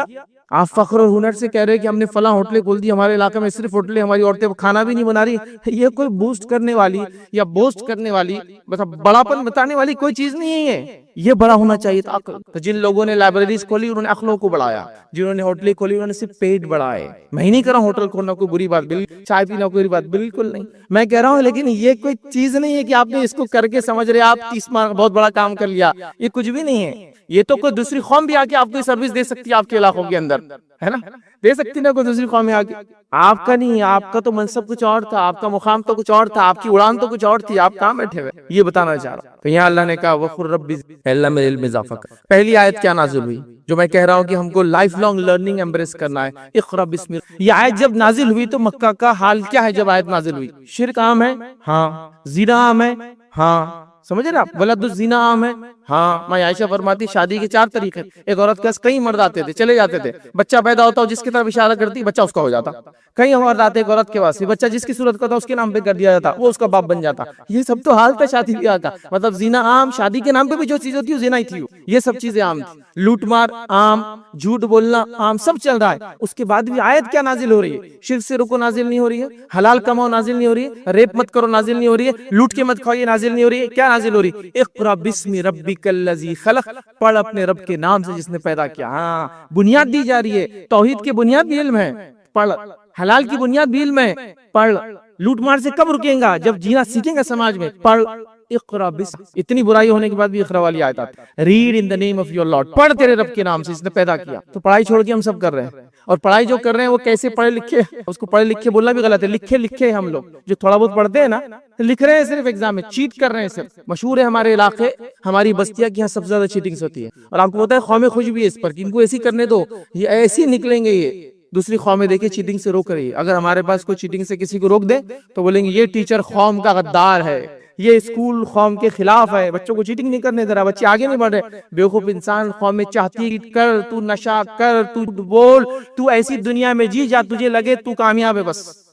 آپ فخر اور ہنر سے کہہ رہے ہیں کہ ہم نے فلاں ہوٹلیں کھول دی, ہمارے علاقے میں صرف ہوٹلیں, ہماری عورتیں کھانا بھی نہیں بنا رہی. یہ کوئی بوسٹ کرنے والی یا بوسٹ کرنے والی, مطلب بڑاپن بتانے والی کوئی چیز نہیں ہے. یہ بڑا ہونا چاہیے تھا عقل. تو جن لوگوں نے لائبریریز کھولی انہوں نے عقلوں کو بڑھایا, جنہوں نے ہوٹلیں کھولی انہوں نے صرف پیٹ بڑھائے. میں ہی نہیں کہہ رہا ہوں ہوٹل کھولنا کوئی بری بات, چائے پینا کوئی بری بات, بالکل نہیں. میں کہہ رہا ہوں لیکن یہ کوئی چیز نہیں ہے کہ آپ نے اس کو کر کے سمجھ رہے آپ 30 ماہ بہت بڑا کام کر لیا. یہ کچھ بھی نہیں ہے. یہ تو کوئی دوسری قوم بھی آ کے آپ کو سروس دے سکتی ہے آپ کے علاقوں کے اندر, ہے نا, دے سکتی نا کوئی دوسری قوم میں آ کے. آپ کا نہیں, آپ کا تو منصب کچھ اور تھا, آپ کا مقام تو کچھ اور تھا, آپ کی اڑان تو کچھ اور تھی, آپ کہاں بیٹھے ہوئے؟ یہ بتانا چاہ رہا ہوں. تو یہاں اللہ نے کہا وقل رب اللہ میرے علم میں اضافہ کر. پہلی آیت کیا نازل ہوئی؟ جو میں کہہ رہا ہوں کہ ہم کو لائف لانگ لرننگ ایمبریس کرنا ہے. اقرا بسم اللہ. یہ آیت جب نازل ہوئی تو مکہ کا حال کیا ہے؟ جب آیت نازل ہوئی, شرک عام ہے, ہاں. زنا عام ہے, ہاں. سمجھ رہے آپ؟ ولد الزنا عام ہے, ہاں. میں عائشہ فرماتی شادی کے 4 طریقے. ایک عورت کے پاس کئی مرد آتے تھے, چلے جاتے تھے, بچہ پیدا ہوتا ہو جس کی طرف اشارہ کرتی بچہ اس کا ہو جاتا. کئی مرد آتے ایک عورت کے پاس, بچہ جس کی صورت کا تھا اس کے نام پہ کر دیا جاتا, وہ اس کا باپ بن جاتا. یہ سب تو حال تھا شادی بیاہ کا. مطلب زنا عام, شادی کے نام پہ بھی جو چیز ہوتی ہے زنا ہی تھی. یہ سب چیزیں عام تھی. لوٹ مار عام, جھوٹ بولنا عام, سب چل رہا ہے. اس کے بعد بھی آیت کیا نازل ہو رہی ہے؟ شرک سے رکو نازل نہیں ہو رہی ہے, حلال کماؤ نازل نہیں ہو رہی ہے, ریپ مت کرو نازل نہیں ہو رہی ہے, لوٹ کے مت کھاؤ یہ نازل نہیں ہو رہی ہے. کیا نازل ہو رہی ہے؟ اقرا بسم ربک الذی خلق, پڑھ اپنے رب کے نام سے جس نے پیدا کیا. ہاں, بنیاد دی جا رہی ہے. توحید کی بنیاد بھی علم ہے, پڑھ. حلال کی بنیاد بھی علم ہے, پڑھ. لوٹ مار سے کب رکیں گا؟ جب جینا سیکھیں گا سماج میں, پڑھ. اقرا بسم, اتنی برائی ہونے کے بعد بھی اقرا والی آیت آتی ہے. Read in the name of your Lord, پڑھ تیرے رب کے نام سے جس نے پیدا کیا. تو پڑھائی چھوڑ کے ہم سب کر رہے ہیں, اور پڑھائی جو کر رہے ہیں وہ کیسے پڑھے لکھے, اس کو پڑھے لکھے بولنا بھی غلط ہے. لکھے لکھے ہم لوگ جو تھوڑا بہت پڑھتے ہیں نا, لکھ رہے ہیں صرف ایگزام میں, چیٹ کر رہے ہیں صرف. مشہور ہے ہمارے علاقے, ہماری بستیاں کی یہاں سب سے زیادہ چیٹنگز ہوتی ہے. اور آپ کو پتا ہے قومیں خوش بھی ہے اس پر کہ ان کو ایسی کرنے دو, یہ ایسی نکلیں گے. یہ دوسری قومیں دیکھیں چیٹنگ سے روک رہی ہے. اگر ہمارے پاس کوئی چیٹنگ سے کسی کو روک دے تو بولیں گے یہ ٹیچر قوم کا غدار ہے, یہ اسکول قوم کے خلاف ہے, بچوں کو چیٹنگ نہیں کرنے دے رہا, بچے آگے نہیں بڑھ رہے. بیوقوف انسان, قوم میں چاہتی کر, تو نشہ کر, تو بول, تو ایسی دنیا میں جی جا تجھے لگے تو کامیاب ہے.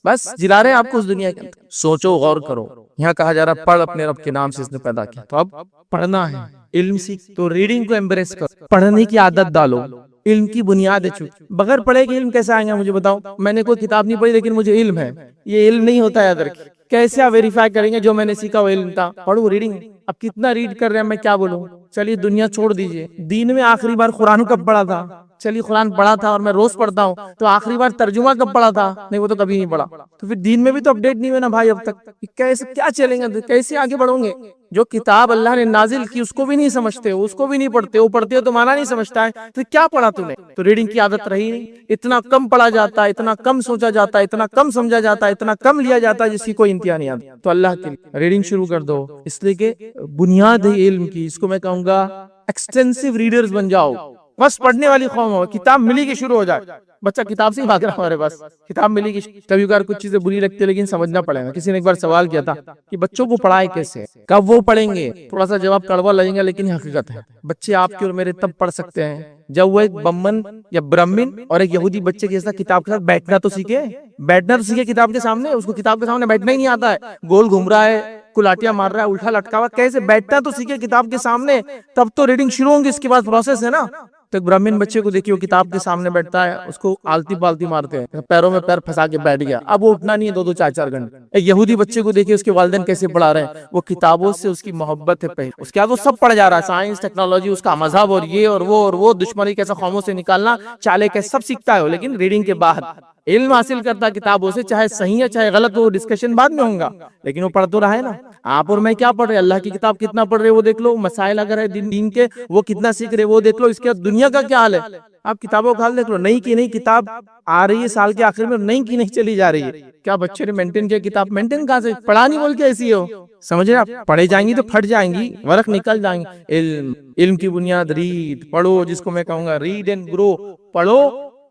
بس جلا رہے ہیں آپ کو اس دنیا کے اندر. سوچو, غور کرو. یہاں کہا جا رہا پڑھ اپنے رب کے نام سے اس نے پیدا کیا. تو اب پڑھنا ہے, علم سیکھ. تو ریڈنگ کو ایمبریس کرو, پڑھنے کی عادت ڈالو. علم کی بنیاد ہے. بغیر پڑھے کے علم کیسے آئیں گے مجھے بتاؤ؟ میں نے کوئی کتاب نہیں پڑھی لیکن مجھے علم ہے, یہ علم نہیں ہوتا. یاد رکھیں, کیسے آپ ویریفائی کریں گے جو میں نے سیکھا وہ علم تھا؟ پڑھو, ریڈنگ. اب کتنا ریڈ کر رہے ہیں, میں کیا بولوں. چلیے دنیا چھوڑ دیجئے, دین میں آخری بار قرآن کب پڑھا تھا؟ چلیے قرآن پڑھا تھا اور میں روز پڑھتا ہوں, تو آخری بار ترجمہ کب پڑھا تھا؟ نہیں, وہ تو کبھی نہیں پڑھا. تو پھر دین میں بھی تو اپڈیٹ نہیں ہونا بھائی اب تک. کیسے کیا چلیں گے, کیسے آگے بڑھوں گے؟ جو کتاب اللہ نے نازل کی اس کو بھی نہیں سمجھتے ہو، اس کو بھی نہیں پڑھتے ہو، پڑھتے ہو تو مانا نہیں سمجھتا ہے، تو کیا پڑھا تم نے؟ تو ریڈنگ کی عادت رہی نہیں، اتنا کم پڑھا جاتا ہے، اتنا کم سوچا جاتا ہے، اتنا کم سمجھا جاتا ہے، اتنا کم لیا جاتا ہے جس کی کوئی انتہا نہیں آتی۔ تو اللہ کے لیے ریڈنگ شروع کر دو، اس لیے کہ بنیاد ہے علم کی، اس کو میں کہوں گا ایکسٹینسو ریڈرز بن جاؤ، بس پڑھنے والی قوم ہو، کتاب ملی کی شروع ہو جائے۔ بچہ کتاب سے ہی بھاگ رہا ہمارے پاس، کتاب ملی کی، کبھی کبھار کچھ چیزیں بری لگتی ہے لیکن سمجھنا پڑے گا۔ کسی نے ایک بار سوال کیا تھا کہ بچوں کو پڑھائے کیسے، کب وہ پڑھیں گے؟ تھوڑا سا جواب کڑوا لگے گا لیکن حقیقت ہے، بچے آپ کے اور میرے تب پڑھ سکتے ہیں جب وہ ایک بمن یا برہمن اور ایک یہودی بچے کے ساتھ کتاب کے ساتھ بیٹھنا تو سیکھے، بیٹھنا تو سیکھے کتاب کے سامنے۔ اس کو کتاب کے سامنے بیٹھنا ہی نہیں آتا ہے، گول گھوم رہا ہے، کلاٹیاں مار رہا ہے، الٹا لٹکا ہوا، کیسے بیٹھنا تو سیکھے کتاب کے سامنے، تب تو ریڈنگ شروع ہوں گی، اس کے بعد پروسیس ہے نا۔ تو ایک برہمن بچے کو دیکھیے، وہ کتاب کے سامنے بیٹھتا ہے، اس کو آلتی پالتی مارتے ہیں، پیروں میں پیر پھنسا کے بیٹھ گیا، اب وہ اٹھنا نہیں ہے 2-2 4-4 گھنٹے۔ ایک یہودی بچے کو دیکھیے، اس کے والدین کیسے پڑھا رہے ہیں، وہ کتابوں سے اس کی محبت ہے پہلے، اس کے بعد وہ سب پڑھ جا رہا ہے، سائنس، ٹیکنالوجی، اس کا مذہب اور یہ اور وہ دشمنی کیسے قوموں سے نکالنا، چالے کیسے، سب سیکھتا ہے، لیکن ریڈنگ کے بعد علم حاصل کرتا کتابوں سے، چاہے صحیح ہے چاہے غلط، وہ ڈسکشن بعد میں ہوگا، لیکن وہ پڑھ تو رہا ہے نا۔ آپ اور میں کیا پڑھ رہے ہیں، اللہ کی کتاب کتنا پڑھ رہے وہ دیکھ لو، مسائل اگر ہے دین کے وہ کتنا سیکھ رہے وہ دیکھ لو، اس کے بعد دنیا کا کیا حال ہے، آپ کتابوں کا حال دیکھ لو، نئی کی نئی کتاب آ رہی ہے سال کے آخر میں، نئی کی نہیں چلی جا رہی ہے۔ کیا بچے نے مینٹین کیا کتاب؟ مینٹین کہاں سے، پڑھا نہیں بول کے ایسی ہو، سمجھ رہے آپ، پڑھے جائیں گی تو پھٹ جائیں گی، ورق نکل جائیں گے۔ علم کی بنیاد ریڈ، پڑھو، جس کو میں کہوں گا ریڈ اینڈ گرو، پڑھو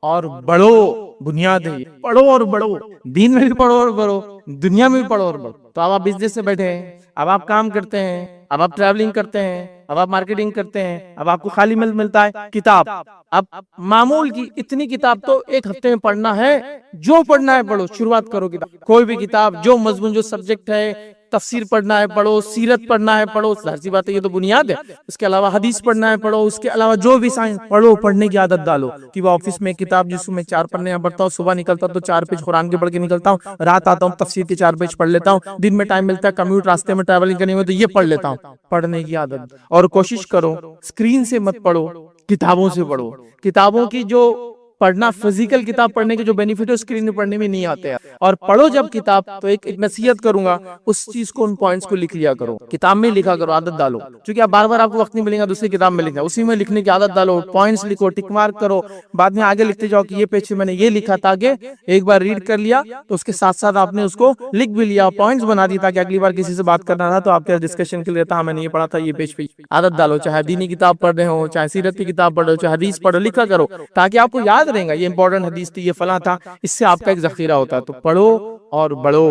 اور بڑھو، بنیاد ہے، پڑھو اور بڑھو، دین میں بھی پڑھو اور بڑھو، دنیا میں بھی پڑھو اور بڑھو۔ تو اب آپ بزنس سے بیٹھے ہیں، اب آپ کام کرتے ہیں، اب آپ ٹریولنگ کرتے ہیں، اب آپ مارکیٹنگ کرتے ہیں، اب آپ کو خالی ملتا ہے کتاب، اب معمول کی اتنی کتاب تو ایک ہفتے میں پڑھنا ہے، جو پڑھنا ہے پڑھو، شروعات کرو کتاب، کوئی بھی کتاب، جو مضمون جو سبجیکٹ ہے، تفسیر پڑھنا ہے پڑھو، سیرت پڑھنا ہے پڑھو، ظاہر سی بات ہے یہ تو بنیاد ہے، اس کے علاوہ حدیث پڑھنا ہے پڑھو، اس کے علاوہ جو بھی سائنس پڑھو، پڑھنے کی عادت ڈالو کہ وہ آفس میں کتاب جس کو میں 4 پڑھنے پڑھتا ہوں، صبح نکلتا ہوں تو 4 پیج قرآن کے پڑھ کے نکلتا ہوں، رات آتا ہوں تفسیر کے 4 پیج پڑھ لیتا ہوں، دن میں ٹائم ملتا ہے کمیوٹ راستے میں ٹریولنگ کرنے میں تو یہ پڑھ لیتا ہوں۔ پڑھنے کی عادت، اور کوشش کرو اسکرین سے مت پڑھو، کتابوں سے پڑھو، کتابوں کی جو پڑھنا، فزیکل کتاب پڑھنے کے جو بینیفٹ ہے اسکرین میں پڑھنے میں نہیں آتے ہیں، اور پڑھو جب کتاب تو ایک نصیحت کروں گا، اس چیز کو، ان پوائنٹس کو لکھ لیا کرو، کتاب میں لکھا کرو، عادت ڈالو، کیونکہ اب بار بار آپ کو وقت نہیں ملے گا دوسری کتاب میں لکھنا، اسی میں لکھنے کی عادت ڈالو، پوائنٹس لکھو، ٹک مارک کرو، بعد میں آگے لکھتے جاؤ کہ یہ پیج میں نے یہ لکھا تھا، کہ ایک بار ریڈ کر لیا تو اس کے ساتھ ساتھ آپ نے اس کو لکھ بھی لیا، پوائنٹس بنا دی، تاکہ اگلی بار کسی سے بات کرنا تھا تو آپ کے ڈسکشن کے لیے تھا، میں نے یہ پڑھا تھا یہ پیج پہ۔ عادت ڈالو، چاہے دینی کتاب پڑھ رہے ہو، چاہے سیرت کی کتاب پڑھ رہے ہو، چاہے حدیث پڑھو، لکھا کرو، تاکہ آپ کو یاد رہے گا یہ امپورٹنٹ حدیث تھی، یہ فلاں تھا، اس سے آپ کا ایک ذخیرہ ہوتا ہے۔ تو پڑھو اور بڑھو،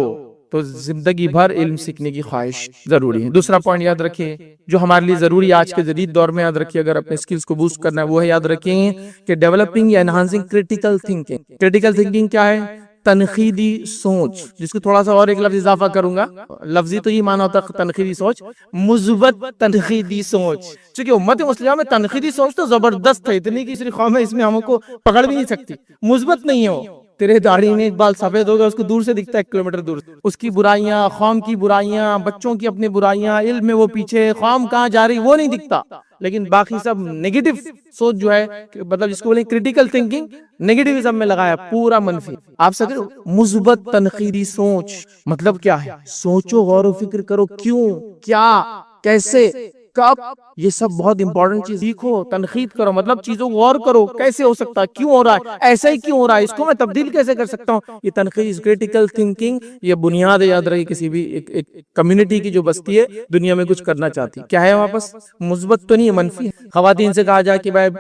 تو زندگی بھر علم سیکھنے کی خواہش ضروری ہے۔ دوسرا پوائنٹ یاد رکھیں جو ہمارے لیے ضروری ہے آج کے جدید دور میں، یاد رکھیے اگر اپنے سکلز کو بوسٹ کرنا ہے، وہ ہے یاد رکھیں کہ ڈیولپنگ یا enhancing critical thinking. Critical thinking کیا ہے؟ تنقیدی سوچ، جس کو تھوڑا سا اور ایک لفظ اضافہ کروں گا، لفظی تو یہ معنی ہوتا ہے تنقیدی سوچ، مثبت تنقیدی سوچ، چونکہ امت مسلمہ میں تنقیدی سوچ تو زبردست ہے، اتنی کی صرف قوم ہے، اس میں ہم کو پکڑ بھی نہیں سکتی، مثبت نہیں ہو، تیرے داڑھی میں ایک بال سفید ہوگا، اس کو دور سے دکھتا ہے 1 کلومیٹر دور، اس کی برائیاں، قوم کی برائیاں، بچوں کی اپنی برائیاں، علم میں وہ پیچھے، قوم کہاں جا رہی وہ نہیں دکھتا، لیکن باقی سب نیگیٹو سوچ جو ہے، مطلب جس کو بولیں کریٹیکل تھنکنگ، نیگیٹیوزم میں لگایا پورا منفی۔ آپ سے مثبت تنقیدی سوچ مطلب کیا ہے؟ سوچو، غور و فکر کرو، کیوں، کیا، کیسے، کب، یہ سب بہت امپورٹنٹ چیز، سیکھو، تنقید کرو، مطلب چیزوں کو غور کرو، کیسے ہو سکتا ہے، کیوں ہو رہا ہے، ایسا ہی کیوں ہو رہا ہے، اس کو میں تبدیل کیسے کر سکتا ہوں، یہ تنقید، کریٹیکل تھنکنگ، یہ بنیاد یاد رہی کسی بھی ایک کمیونٹی کی جو بستی ہے دنیا میں کچھ کرنا چاہتی، کیا ہے واپس، مثبت تو نہیں ہے، منفی۔ خواتین سے کہا جائے کہ بھائی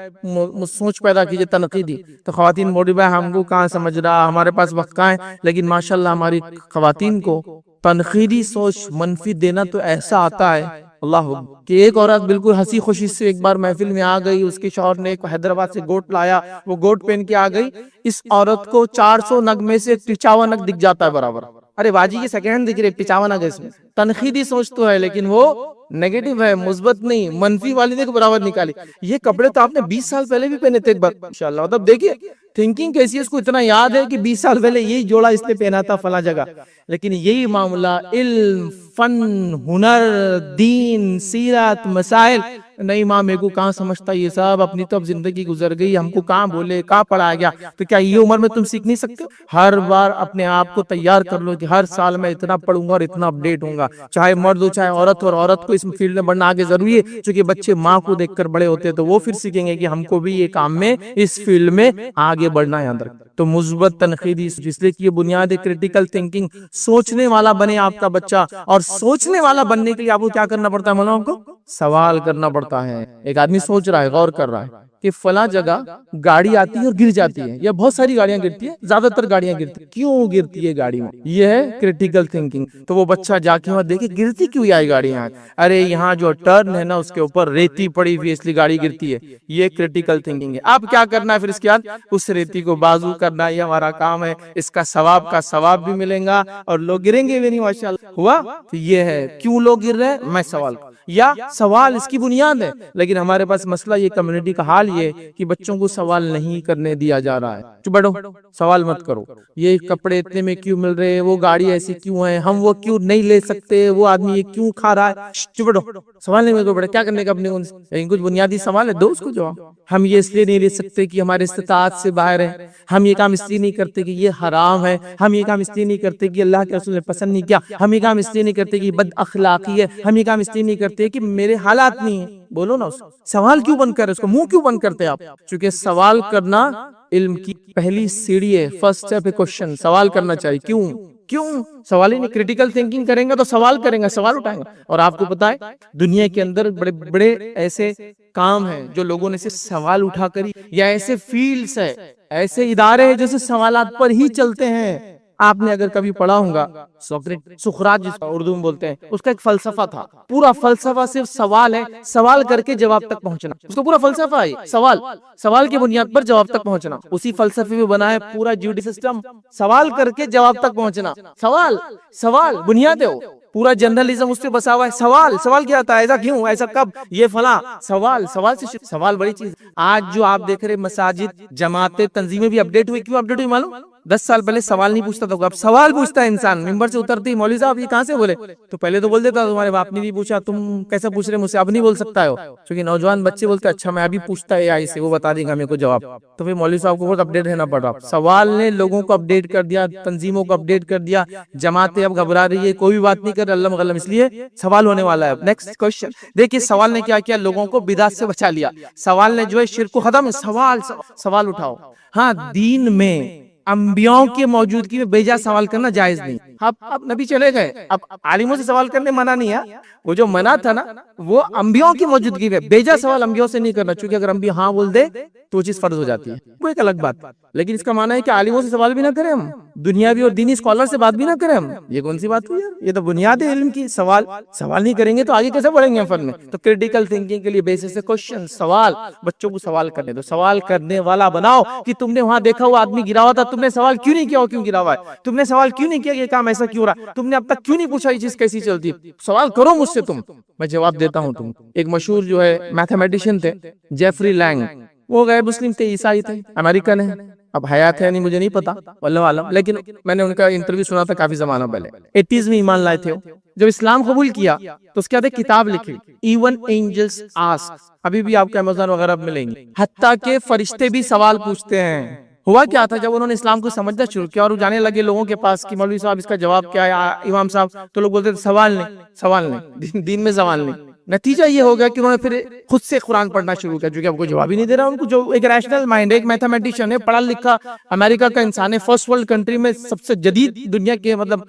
سوچ پیدا کیجئے تنقیدی، تو خواتین موڈی بھائی ہم کو کہاں سمجھ رہا، ہمارے پاس وقت کہاں ہے، لیکن ماشاءاللہ ہماری خواتین کو تنقیدی سوچ منفی دینا تو ایسا آتا ہے، اللہ کہ ایک عورت بالکل ہنسی خوشی سے ایک بار محفل میں آ گئی، اس کے شوہر نے ایک حیدرآباد سے گوٹ لایا، وہ گوٹ پہن کے آ گئی، اس عورت کو 400 نگ میں سے 55 نگ دکھ جاتا ہے برابر، ارے باجی یہ سیکنڈ دکھ رہے 55 نگ اس میں، تنقیدی سوچ تو ہے لیکن وہ نیگیٹو ہے، مثبت نہیں، منفی والی دیکھ برابر نکالی۔ یہ کپڑے تو آپ نے 20 سال پہلے بھی پہنے تھے ایک بار، انشاءاللہ، مطلب دیکھیے تھنکنگ کیسی ہے، اس کو اتنا یاد ہے کہ 20 سال پہلے یہی جوڑا اس نے پہنا تھا فلاں جگہ، لیکن یہی معاملہ علم، فن، ہنر، دین، سیرت، مسائل، نہیں ماں میرے کو کہاں سمجھتا یہ سب, اپنی تو اب زندگی گزر گئی, ہم کو کہاں بولے کہاں پڑھایا گیا. تو کیا یہ عمر میں تم سیکھ نہیں سکتے؟ ہر بار اپنے آپ کو تیار کر لو کہ ہر سال میں اتنا پڑھوں گا اور اتنا اپڈیٹ ہوں گا, چاہے مرد ہو چاہے عورت ہو. اور عورت کو اس فیلڈ میں بڑھنا آگے ضروری ہے, چونکہ بچے ماں کو دیکھ کر بڑے ہوتے ہیں تو وہ پھر سیکھیں گے کہ ہم کو بھی یہ کام میں اس فیلڈ میں آگے بڑھنا ہے اندر. تو مثبت تنقیدی, جس لیے کہ یہ بنیاد ہے کریٹیکل تھنکنگ, سوچنے والا بنے آپ کا بچہ. اور سوچنے والا بننے کے لیے آپ کو کیا کرنا پڑتا ہے مولانا, کو سوال کرنا پڑتا ہے. ایک آدمی سوچ رہا ہے, غور کر رہا ہے کہ فلاں جگہ گاڑی آتی ہے اور گر جاتی ہے, یا بہت ساری گاڑیاں گرتی ہیں, زیادہ تر گاڑیاں گرتی ہیں, کیوں گرتی ہے گاڑی میں؟ یہ ہے کریٹیکل تھنکنگ. تو وہ بچہ جا کے وہاں دیکھے گرتی کیوں آئی گاڑی یہاں, ارے یہاں جو ٹرن ہے نا اس کے اوپر ریتی پڑی ہوئی ہے اس لیے گاڑی گرتی ہے. یہ کریٹیکل تھنکنگ ہے. اب کیا کرنا ہے پھر اس کے بعد, اس ریتی کو بازو کرنا, یہ ہمارا کام ہے. اس کا ثواب بھی ملے گا اور لوگ گریں گے بھی نہیں. ماشاءاللہ ہوا. تو یہ ہے کیوں لوگ گر رہے ہیں, میں سوال, یا سوال اس کی بنیاد ہے. لیکن ہمارے پاس مسئلہ یہ کمیونٹی کا حال یہ کہ بچوں کو سوال نہیں کرنے دیا جا رہا ہے. چپ بیٹھو, سوال مت کرو. یہ کپڑے اتنے میں کیوں مل رہے ہیں, وہ گاڑی ایسی کیوں ہے, ہم وہ کیوں نہیں لے سکتے, وہ آدمی یہ کیوں کھا رہا ہے. چپ بیٹھو, سوال نہیں میرے کو, کیا کرنے کا اپنے کو, لیکن کچھ بنیادی سوال ہے, دو اس کو جواب. ہم یہ اس لیے نہیں لے سکتے کہ ہمارے استطاعت سے باہر ہے. ہم یہ کام اس لیے نہیں کرتے کہ یہ حرام ہے. ہم یہ کام اس لیے نہیں کرتے کہ اللہ کے رسول نے پسند نہیں کیا. ہم یہ کام اس لیے نہیں کرتے کہ بد اخلاقی ہے. ہم یہ کام اس لیے نہیں کرتے کہ میرے حالات نہیں ہیں. بولو نا, اس سوال کیوں بند کر رہے, اس کو منہ کیوں بند کرتے آپ؟ چونکہ سوال کرنا علم کی پہلی سیڑھی ہے, فرسٹ اسٹیپ ہے کوسچن. سوال کرنا چاہیے. کیوں سوال ہی نہیں, کریٹیکل تھنکنگ کریں گا تو سوال کریں گا, سوال اٹھائیں گا. اور آپ کو پتا ہے دنیا کے اندر بڑے بڑے ایسے کام ہیں جو لوگوں نے صرف سوال اٹھا کر, یا ایسے فیلڈز ہے, ایسے ادارے ہیں جو صرف سوالات پر ہی چلتے ہیں. آپ نے اگر کبھی پڑھا ہوگا سقراط جس کو اردو میں بولتے ہیں, اس کا ایک فلسفہ تھا. پورا فلسفہ صرف سوال ہے, سوال کر کے جواب تک پہنچنا. اس کو پورا فلسفہ ہے سوال کی بنیاد پر جواب تک پہنچنا. اسی فلسفے میں بنا ہے پورا جوڈیشل سسٹم, سوال کر کے جواب تک پہنچنا. سوال بنیاد ہے. پورا جرنلزم اس پہ بسا ہوا ہے. سوال کیا آتا ہے, ایسا کیوں, ایسا کب, یہ فلاں. سوال سے سوال بڑی چیز. آج جو آپ دیکھ رہے مساجد, جماعتیں, تنظیمیں بھی اپڈیٹ ہوئی. کیوں اپڈیٹ ہوئی معلوم؟ 10 سال پہلے سوال نہیں پوچھتا تھا, اب سوال پوچھتا ہے انسان. ممبر سے اترتے ہی مولوی صاحب یہ کہاں سے بولے, تو پہلے تو بول دیتا تمہارے باپ نے بھی پوچھا, تم کیسا پوچھ رہے مجھ سے, اب نہیں بول سکتا ہو. کیونکہ نوجوان بچے بولتے اچھا میں ابھی پوچھتا ہے AI سے, وہ بتا دے گا میرے کو جواب. تو پھر مولوی صاحب کو بہت اپڈیٹ رہنا پڑ رہا. سوال نے لوگوں کو اپڈیٹ کر دیا, تنظیموں کو اپڈیٹ کر دیا. جماعتیں اب گھبرا رہی ہے, کوئی بھی بات نہیں کر رہا, اللہ مغلم, اس لیے سوال ہونے والا ہے. نیکسٹ کوسچن دیکھیے, سوال نے کیا کیا, لوگوں کو بدعت سے بچا لیا. سوال نے جو ہے شرک کو ختم. سوال اٹھاؤ. ہاں, دین میں انبیاء کی موجودگی میں بے جا سوال کرنا جائز نہیں. اب نبی چلے گئے, اب عالموں سے سوال کرنے منع نہیں ہے. وہ جو منع تھا نا, وہ انبیاء کی موجودگی میں بے جا سوال انبیاء سے نہیں کرنا. چونکہ اگر انبیاء ہاں بول دے تو وہ چیز فرض ہو جاتی ہے, وہ ایک الگ بات. لیکن اس کا معنی ہے کہ عالموں سے سوال بھی نہ کریں ہم, دنیاوی اور دینی اسکالر سے بات بھی نہ کریں ہم. یہ کون سی بات ہوئی یار, یہ تو بنیاد ہے علم کی. سوال نہیں کریں گے تو آگے کیسے بڑھیں گے فن میں؟ تو کریٹیکل تھنکنگ کے لیے بیسس ہے کوسچن, سوال. بچوں کو سوال کرنے دو, سوال کرنے والا بناؤ. کہ تم نے وہاں دیکھا ہوا آدمی گرا ہوا تھا, تم نے سوال کیوں نہیں کیا, کیوں گرا ہوا ہے؟ تم نے سوال کیوں نہیں کیا یہ کام ایسا کیوں رہا؟ تم نے اب تک کیوں نہیں پوچھا یہ چیز کیسی چلتی ہے؟ سوال کرو مجھ سے, تم, میں جواب دیتا ہوں. تم ایک مشہور جو ہے میتھمیٹیشین تھے, جیفری لینگ. وہ غیر مسلم تھے, عیسائی تھے, امریکن ہیں. اب حیات ہے نہیں مجھے نہیں پتا, واللہ عالم. لیکن میں نے ان کا انٹرویو سنا تھا کافی زمانہ پہلے. 80s میں ایمان لائے تھے. جب اسلام قبول کیا تو اس کے بعد ایک کتاب لکھی, ایون اینجلز آسک. ابھی بھی آپ کو امیزون وغیرہ ملیں گی. حتیٰ کہ فرشتے بھی سوال پوچھتے ہیں. ہوا کیا تھا, جب انہوں نے اسلام کو سمجھنا شروع کیا اور جانے لگے لوگوں کے پاس کہ مولوی صاحب اس کا جواب کیا ہے, امام صاحب, تو لوگ بولتے تھے سوال نہیں, دین میں سوال نہیں. نتیجہ یہ ہو گیا کہ انہوں نے پھر خود سے قرآن پڑھنا شروع کیا, کیونکہ اب کوئی جواب ہی نہیں دے رہا ان کو. جو ایک ریشنل مائنڈ ہے, ایک میتھمیٹیشین ہے, پڑھا لکھا امریکہ کا انسان ہے, فرسٹ ورلڈ کنٹری میں سب سے جدید دنیا کے مطلب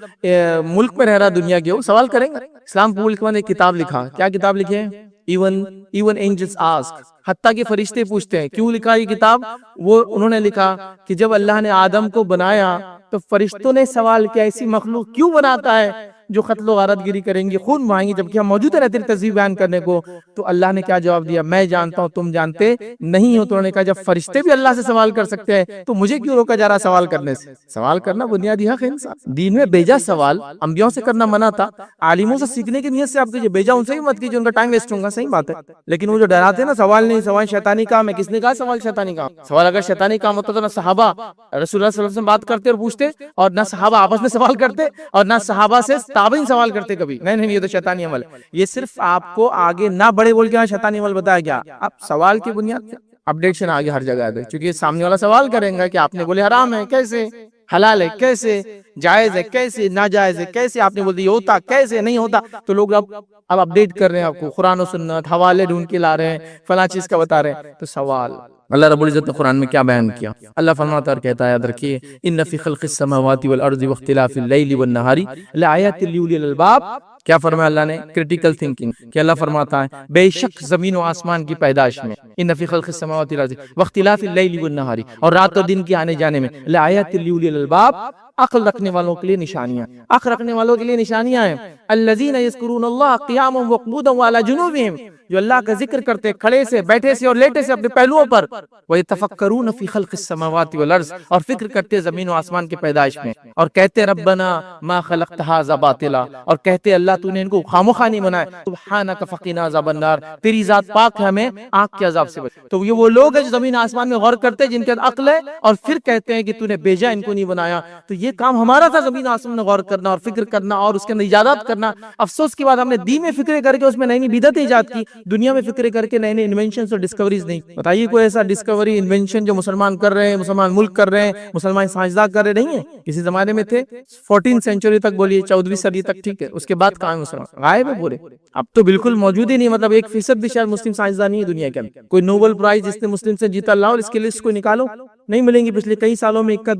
ملک میں رہ رہا دنیا کے, وہ سوال کریں گے. اسلام قبول کے بعد ایک کتاب لکھا. کیا کتاب لکھی ہے؟ Even angels ask. حتیٰ کہ فرشتے پوچھتے ہیں. کیوں لکھا یہ کتاب؟ وہ انہوں نے لکھا کہ جب اللہ نے آدم کو بنایا تو فرشتوں نے سوال کیا, ایسی مخلوق کیوں بناتا ہے جو قتل و غارت گیری کریں گی, خون بہائیں گی, جبکہ ہم موجود رہتے ہیں تصویر بیان کرنے کو. تو اللہ نے کیا جواب دیا؟ میں جانتا ہوں تم جانتے نہیں ہو. تو انہوں نے کہا جب فرشتے بھی اللہ سے سوال کر سکتے ہیں تو مجھے کیوں روکا جا رہا سوال کرنے سے؟ سوال کرنا بنیادی حق ہے انسان. دین میں بیجا سوال انبیاء سے کرنا منع تھا. عالموں سے سیکھنے کی نیت سے آپ کیجئے, بیجا ان سے ہی مت کیجئے, ان کا ٹائم ویسٹ ہوگا. صحیح بات ہے. لیکن وہ جو ڈراتے ہیں نا, سوال نہیں, سوال شیطانی کام ہے. کس نے کہا سوال شیطانی کام؟ سوال اگر شیطانی کام ہوتا تو نہ صحابہ رسول اللہ صلی اللہ علیہ وسلم بات کرتے اور پوچھتے, اور نہ صحابہ آپس میں سوال کرتے, اور نہ صحابہ سے صحابہ نہیں سوال کرتے کبھی، نہیں یہ تو شیطانی عمل ہے. یہ صرف آپ کو آگے نہ بڑھے بول کے شیطانی عمل بتایا گیا. اب سوال کی بنیاد اپڈیشن آگے ہر جگہ ہے، چونکہ سامنے والا سوال کریں گا کہ آپ نے بولے حرام ہے کیسے، حلال ہے کیسے، جائز ہے کیسے، ناجائز ہے کیسے، آپ نے بول دیا ہوتا کیسے، نہیں ہوتا. تو لوگ اب اپڈیٹ کر رہے ہیں، آپ کو قرآن و سنت حوالے ڈھونڈ کے لا رہے ہیں، فلاں چیز کا بتا رہے ہیں. تو سوال اللہ رب العزت نے قرآن میں کیا بیان کیا؟ اللہ فرماتا اور کہتا ہے، یاد رکھیے، ان فی خلق السماوات والارض واختلاف اللیل والنہار لآیات لأولی الالباب. کیا فرمایا اللہ نے؟ Critical thinking. کہ اللہ فرماتا ہے بے شک زمین و آسمان کی پیدائش میں، ان فی خلق السماوات والارض واختلاف اللیل والنہار، اور رات اور دن کے آنے جانے میں، لآیات لأولی الالباب، عقل رکھنے والوں کے لیے نشانیاں. عقل رکھنے والوں کے لیے نشانیاں ہیں. الذین یذکرون اللہ قیاما وقعودا وعلی جنوبہم، جو اللہ کا ذکر کرتے کھڑے سے، بیٹھے سے اور لیٹے سے، اپنے پہلوؤں پر. وَيَتَفَكَّرُونَ فِي خَلْقِ السَّمَاوَاتِ وَالْأَرْضِ، اور فکر کرتے زمین و آسمان کے پیدائش میں، اور کہتے ربنا ما خلقت ھذا باطلا، اور کہتے اللہ تو نے ان کو خامخواہ نہیں بنایا، سبحانک فقنا عذاب النار، تیری ذات پاک ہے ہمیں آگ کے عذاب سے بچ. تو یہ وہ لوگ ہیں جو زمین آسمان میں غور کرتے جن کے عقل ہے، اور پھر کہتے ہیں کہ تو نے بھیجا ان کو نہیں بنایا. تو یہ کام ہمارا تھا، زمین آسمان میں غور کرنا اور فکر کرنا اور اس کے اندر ایجادات کرنا. افسوس کی بات، ہم نے دین میں فکریں کر کے اس میں نئی نئی بدعتیں ایجاد کی، دنیا میں فکریں کر کے نئے نئے انوینشنز اور ڈسکوریز نہیں. بتائیے کوئی ایسا ڈسکوری انوینشن جو مسلمان کر رہے ہیں، مسلمان ملک کر رہے ہیں، مسلمان سائنسداں کر رہے نہیں ہیں؟ کسی زمانے میں تھے 14 سینچری تک، بولیے 14ویں صدی تک، ٹھیک ہے، اس کے بعد کہاں مسلمان غائب ہے پورے. اب تو بالکل موجود ہی نہیں، مطلب 1% بھی شاید مسلم سائنسداں نہیں ہے دنیا کے اندر. کوئی نوبل پرائز جس نے مسلم سے جیتا اللہ، اور اس کی لسٹ کو نکالو نہیں ملیں گی. پچھلے کئی سالوں میں اکا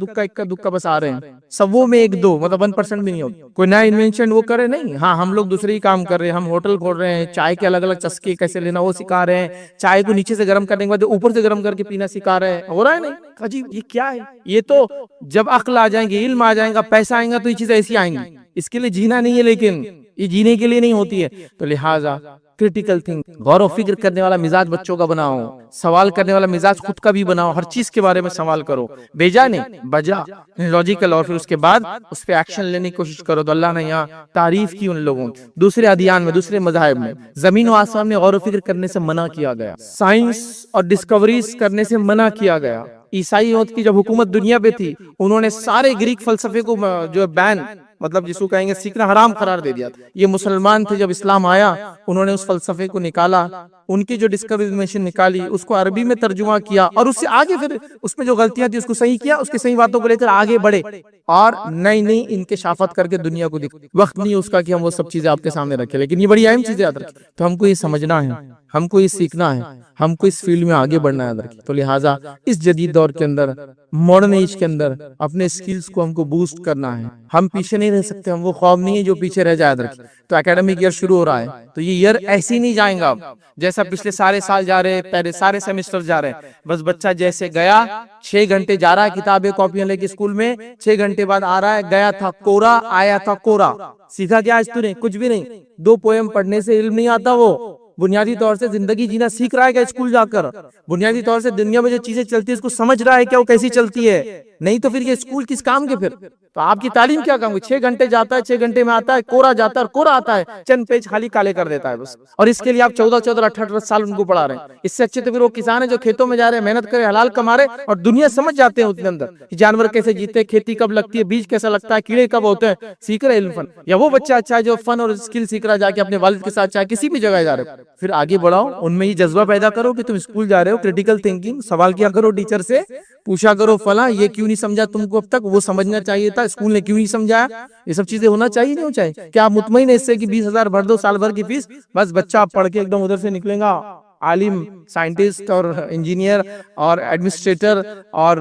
دکا بس آ رہے ہیں، سبوں میں 1-2، مطلب 1% بھی نہیں ہوتی. کوئی نیا انوینشن وہ کرے نہیں. ہاں ہم لوگ دوسرے ہی کام کر رہے ہیں، ہم ہوٹل کھول رہے ہیں، چائے کے الگ الگ چسکے کیسے لینا وہ سکھا رہے ہیں، چائے کو نیچے سے گرم کرنے کے بعد اوپر سے گرم کر کے پینا سکھا رہے ہیں. ہو رہا ہے نہیں؟ عجیب، یہ کیا ہے؟ یہ تو جب عقل آ جائیں گے، علم آ جائیں گا، پیسہ آئیں گا، تو یہ چیزیں ایسی آئیں گی. اس کے لیے جینا نہیں ہے، لیکن یہ جینے کے لیے نہیں ہوتی ہے. تو لہٰذا کریٹیکل تھنک، غور و فکر کرنے والا مزاج بچوں کا بناؤ، سوال کرنے والا مزاج خود کا بھی بناؤ، ہر چیز کے بارے میں سوال کرو، بیجا نہیں بجا لاجیکل، اور پھر اس کے بعد اس پہ ایکشن لینے کی کوشش کرو. تو اللہ نے یہاں تعریف کی ان لوگوں کی. دوسرے ادیان میں، دوسرے مذاہب میں زمین و آسمان میں غور و فکر کرنے سے منع کیا گیا، سائنس اور ڈسکوریز کرنے سے منع کیا گیا. عیسائیت کی جب حکومت دنیا پہ تھی، انہوں نے سارے گریک فلسفے کو جو بین، مطلب جس کو کہیں گے سیکھنا حرام قرار دے دیا. یہ مسلمان تھے، جب اسلام آیا انہوں نے اس فلسفے کو نکالا، ان کی جو ڈسکوریشن نکالی، اس کو عربی میں ترجمہ کیا، اور اس سے آگے پھر اس میں جو غلطیاں تھی اس کو صحیح کیا، اس کی صحیح باتوں کو لے کر آگے بڑھے، اور نئی نئی انکشافات کر کے دنیا کو دکھ. وقت نہیں اس کا کہ ہم وہ سب چیزیں آپ کے سامنے رکھیں، لیکن یہ بڑی اہم چیزیں یاد رکھیں. تو ہم کو یہ سمجھنا ہے، ہم کو یہ سیکھنا ہے، ہم کو اس فیلڈ میں آگے بڑھنا ہے. تو لہٰذا اس جدید دور کے اندر، ماڈرن ایج کے اندر، اپنے سکلز کو ہم کو بوسٹ کرنا ہے. ہم پیچھے نہیں رہ سکتے، ہم وہ قوم نہیں ہے جو پیچھے رہ جائے. تو اکیڈمک ایئر شروع ہو رہا ہے، تو یہ ایئر ایسے ہی نہیں جائیں گا جیسا پچھلے سارے سال جا رہے، پہلے سارے سیمسٹر جا رہے. بس بچہ جیسے گیا 6 گھنٹے جا رہا ہے کتابیں کاپیاں لے کے اسکول میں، 6 گھنٹے بعد آ رہا ہے، گیا تھا کورا، آیا تھا کورا. سیکھا کیا آج تو نے؟ کچھ بھی نہیں. 2 پوئم پڑھنے سے علم نہیں آتا. وہ بنیادی طور سے زندگی جینا سیکھ رہا ہے کیا اسکول جا کر؟ بنیادی طور سے دنیا میں جو چیزیں چلتی ہے اس کو سمجھ رہا ہے کیا وہ کیسی چلتی ہے؟ نہیں تو پھر یہ اسکول کس کام کے؟ پھر تو آپ کی تعلیم کیا کام ہے؟ 6 گھنٹے جاتا ہے، 6 گھنٹے میں آتا ہے، کورا جاتا ہے، اور کورا آتا ہے، چند پیج خالی کالے کر دیتا ہے بس. اور اس کے لیے آپ 14 18 سال ان کو پڑھا رہے ہیں. اس سے اچھے تو پھر وہ کسان ہے جو کھیتوں میں جا رہے ہیں، محنت کرے، حلال کما رہے، اور دنیا سمجھ جاتے ہیں اس کے اندر، جانور کیسے جیتے ہیں، کھیتی کب لگتی ہے، بیج کیسا لگتا ہے، کیڑے کب ہوتے ہیں، سیکھ رہے علم فن. یا وہ بچہ اچھا ہے جو فن اور اسکل سیکھ رہا ہے، جا کے اپنے والد کے ساتھ چاہے کسی بھی جگہ جا رہے ہو، پھر آگے بڑھاؤ. ان میں یہ جذبہ پیدا کرو کہ تم اسکول جا رہے ہو، کریٹیکل تھنکنگ، سوال کیا کرو ٹیچر سے، پوچھا کرو فلاں یہ کیوں نہیں سمجھا تم کو اب تک، وہ سمجھنا چاہیے تھا، اسکول نے کیوں نہیں سمجھایا. یہ سب چیزیں ہونا چاہیے نہیں چاہیے. کیا آپ مطمئن ہیں اس سے کہ 20,000 بھر دو سال بھر کی فیس، بس بچہ پڑھ کے ایک دم ادھر سے نکلے گا عالم، سائنٹسٹ اور انجینئر اور ایڈمنسٹریٹر اور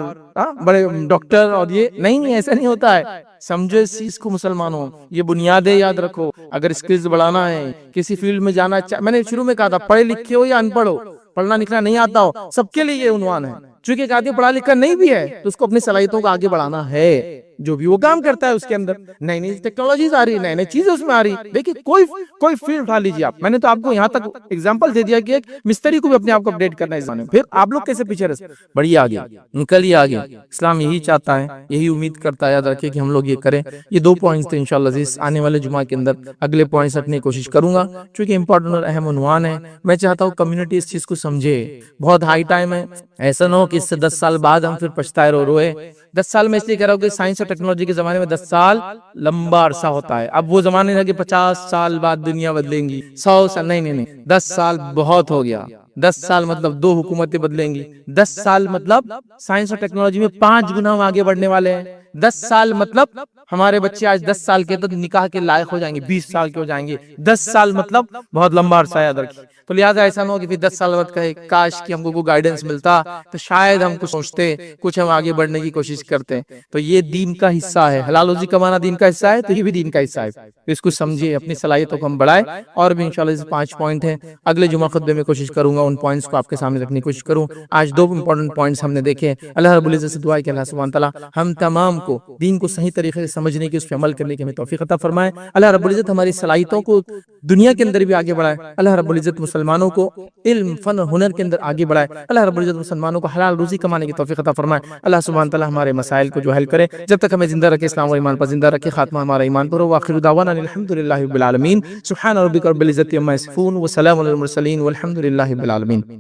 بڑے ڈاکٹر؟ اور یہ نہیں، ایسا نہیں ہوتا ہے. سمجھو اس چیز کو مسلمانوں، یہ بنیادیں یاد رکھو. اگر اسکلز بڑھانا ہے، کسی فیلڈ میں جانا، میں نے شروع میں کہا تھا پڑھے لکھے ہو یا ان پڑھ ہو، پڑھنا لکھنا نہیں آتا ہو، سب کے لیے یہ عنوان ہے. چونکہ ایک آدمی پڑھا لکھا نہیں بھی ہے تو اس کو اپنی صلاحیتوں کو آگے بڑھانا ہے. جو بھی وہ کام کرتا ہے اس کے اندر نئی نئی ٹیکنالوجیز آ رہی، نئی نئی چیزیں اس میں آ رہی. دیکھیں کوئی فیلڈ اٹھا لیجیے آپ. میں نے تو آپ کو یہاں تک ایگزامپل دے دیا کہ ایک مستری کو بھی اپنے آپ کو اپڈیٹ کرنا ہے اس زمانے میں. پھر آپ لوگ کیسے پیچھے رہ بڑھیے آگے نکلیے آگے. اسلام یہی چاہتا ہے، یہی امید کرتا ہے. یاد رکھیں کہ ہم لوگ یہ کریں. یہ 2 پوائنٹس تھے انشاءاللہ عزیز. آنے والے جمعہ کے اندر اگلے پوائنٹس رکھنے کی کوشش کروں گا چونکہ امپورٹنٹ اور اہم عنوان ہے. میں چاہتا ہوں کمیونٹی اس چیز کو سمجھے. بہت ہائی ٹائم ہے، ایسا نہ ہو کہ اس سے 10 سال بعد ہم پھر پچھتائے رو روئے 10 سال میں اس لیے کہہ رہا ہوں کہ سائنس اور ٹیکنالوجی کے زمانے میں 10 سال لمبا عرصہ ہوتا ہے. اب وہ زمانے لگے 50 سال بعد دنیا بدلیں گی، 100 سال، نہیں 10 سال بہت ہو گیا. 10 سال مطلب 2 حکومتیں بدلیں گی. 10 سال مطلب سائنس اور ٹیکنالوجی میں 5 گنا ہم آگے بڑھنے والے ہیں. 10 سال مطلب ہمارے بچے آج 10 سال کے تو نکاح کے لائق ہو جائیں گے، 20 سال کے ہو جائیں گے. 10 سال مطلب بہت لمبا عرصہ یاد رکھیے. تو لہٰذا ایسا نہ ہو کہ پھر 10 سال بعد کہے کاش کہ ہم کو کوئی گائیڈنس ملتا تو شاید ہم کچھ سوچتے، کچھ ہم آگے بڑھنے کی کوشش کرتے. تو یہ دین کا حصہ ہے، حلال روزی کمانا دین کا حصہ ہے، تو یہ بھی دین کا حصہ ہے. تو اس کو سمجھیے، اپنی صلاحیتوں کو ہم بڑھائیں. اور بھی انشاءاللہ اس 5 پوائنٹ ہیں، اگلے جمعہ خطبے میں کوشش کروں گا ان پوائنٹس کو آپ کے سامنے رکھنے کی کوشش کروں. آج 2 امپورٹنٹ پوائنٹس ہم نے دیکھے. اللہ رب العزت سے دعا ہے کہ اللہ سبحانہ تعالیٰ ہم تمام کو دین کو صحیح طریقے سے سمجھنے کی، اس پہ عمل کرنے کی ہمیں توفیق عطا فرمائے. اللہ رب العزت ہماری صلاحیتوں کو دنیا کے اندر بھی آگے بڑھائے. اللہ رب العزت مسلمانوں کو علم، فن اور ہنر کے اندر آگے بڑھائے. اللہ رب العزت مسلمانوں کو حلال روزی کمانے کی توفیق عطا فرمائے. اللہ سبحانہ تعالیٰ ہمارے مسائل کو جو حل کرے، جب تک ہمیں زندہ رکھے، اسلام و ایمان پر زندہ رکھے، خاتمہ ہمارا ایمان پر ہو. وآخر دعوانا الحمدللہ رب العالمین. سبحان ربک رب العزت عما یصفون وسلام علی المرسلین والحمد للہ رب العالمین.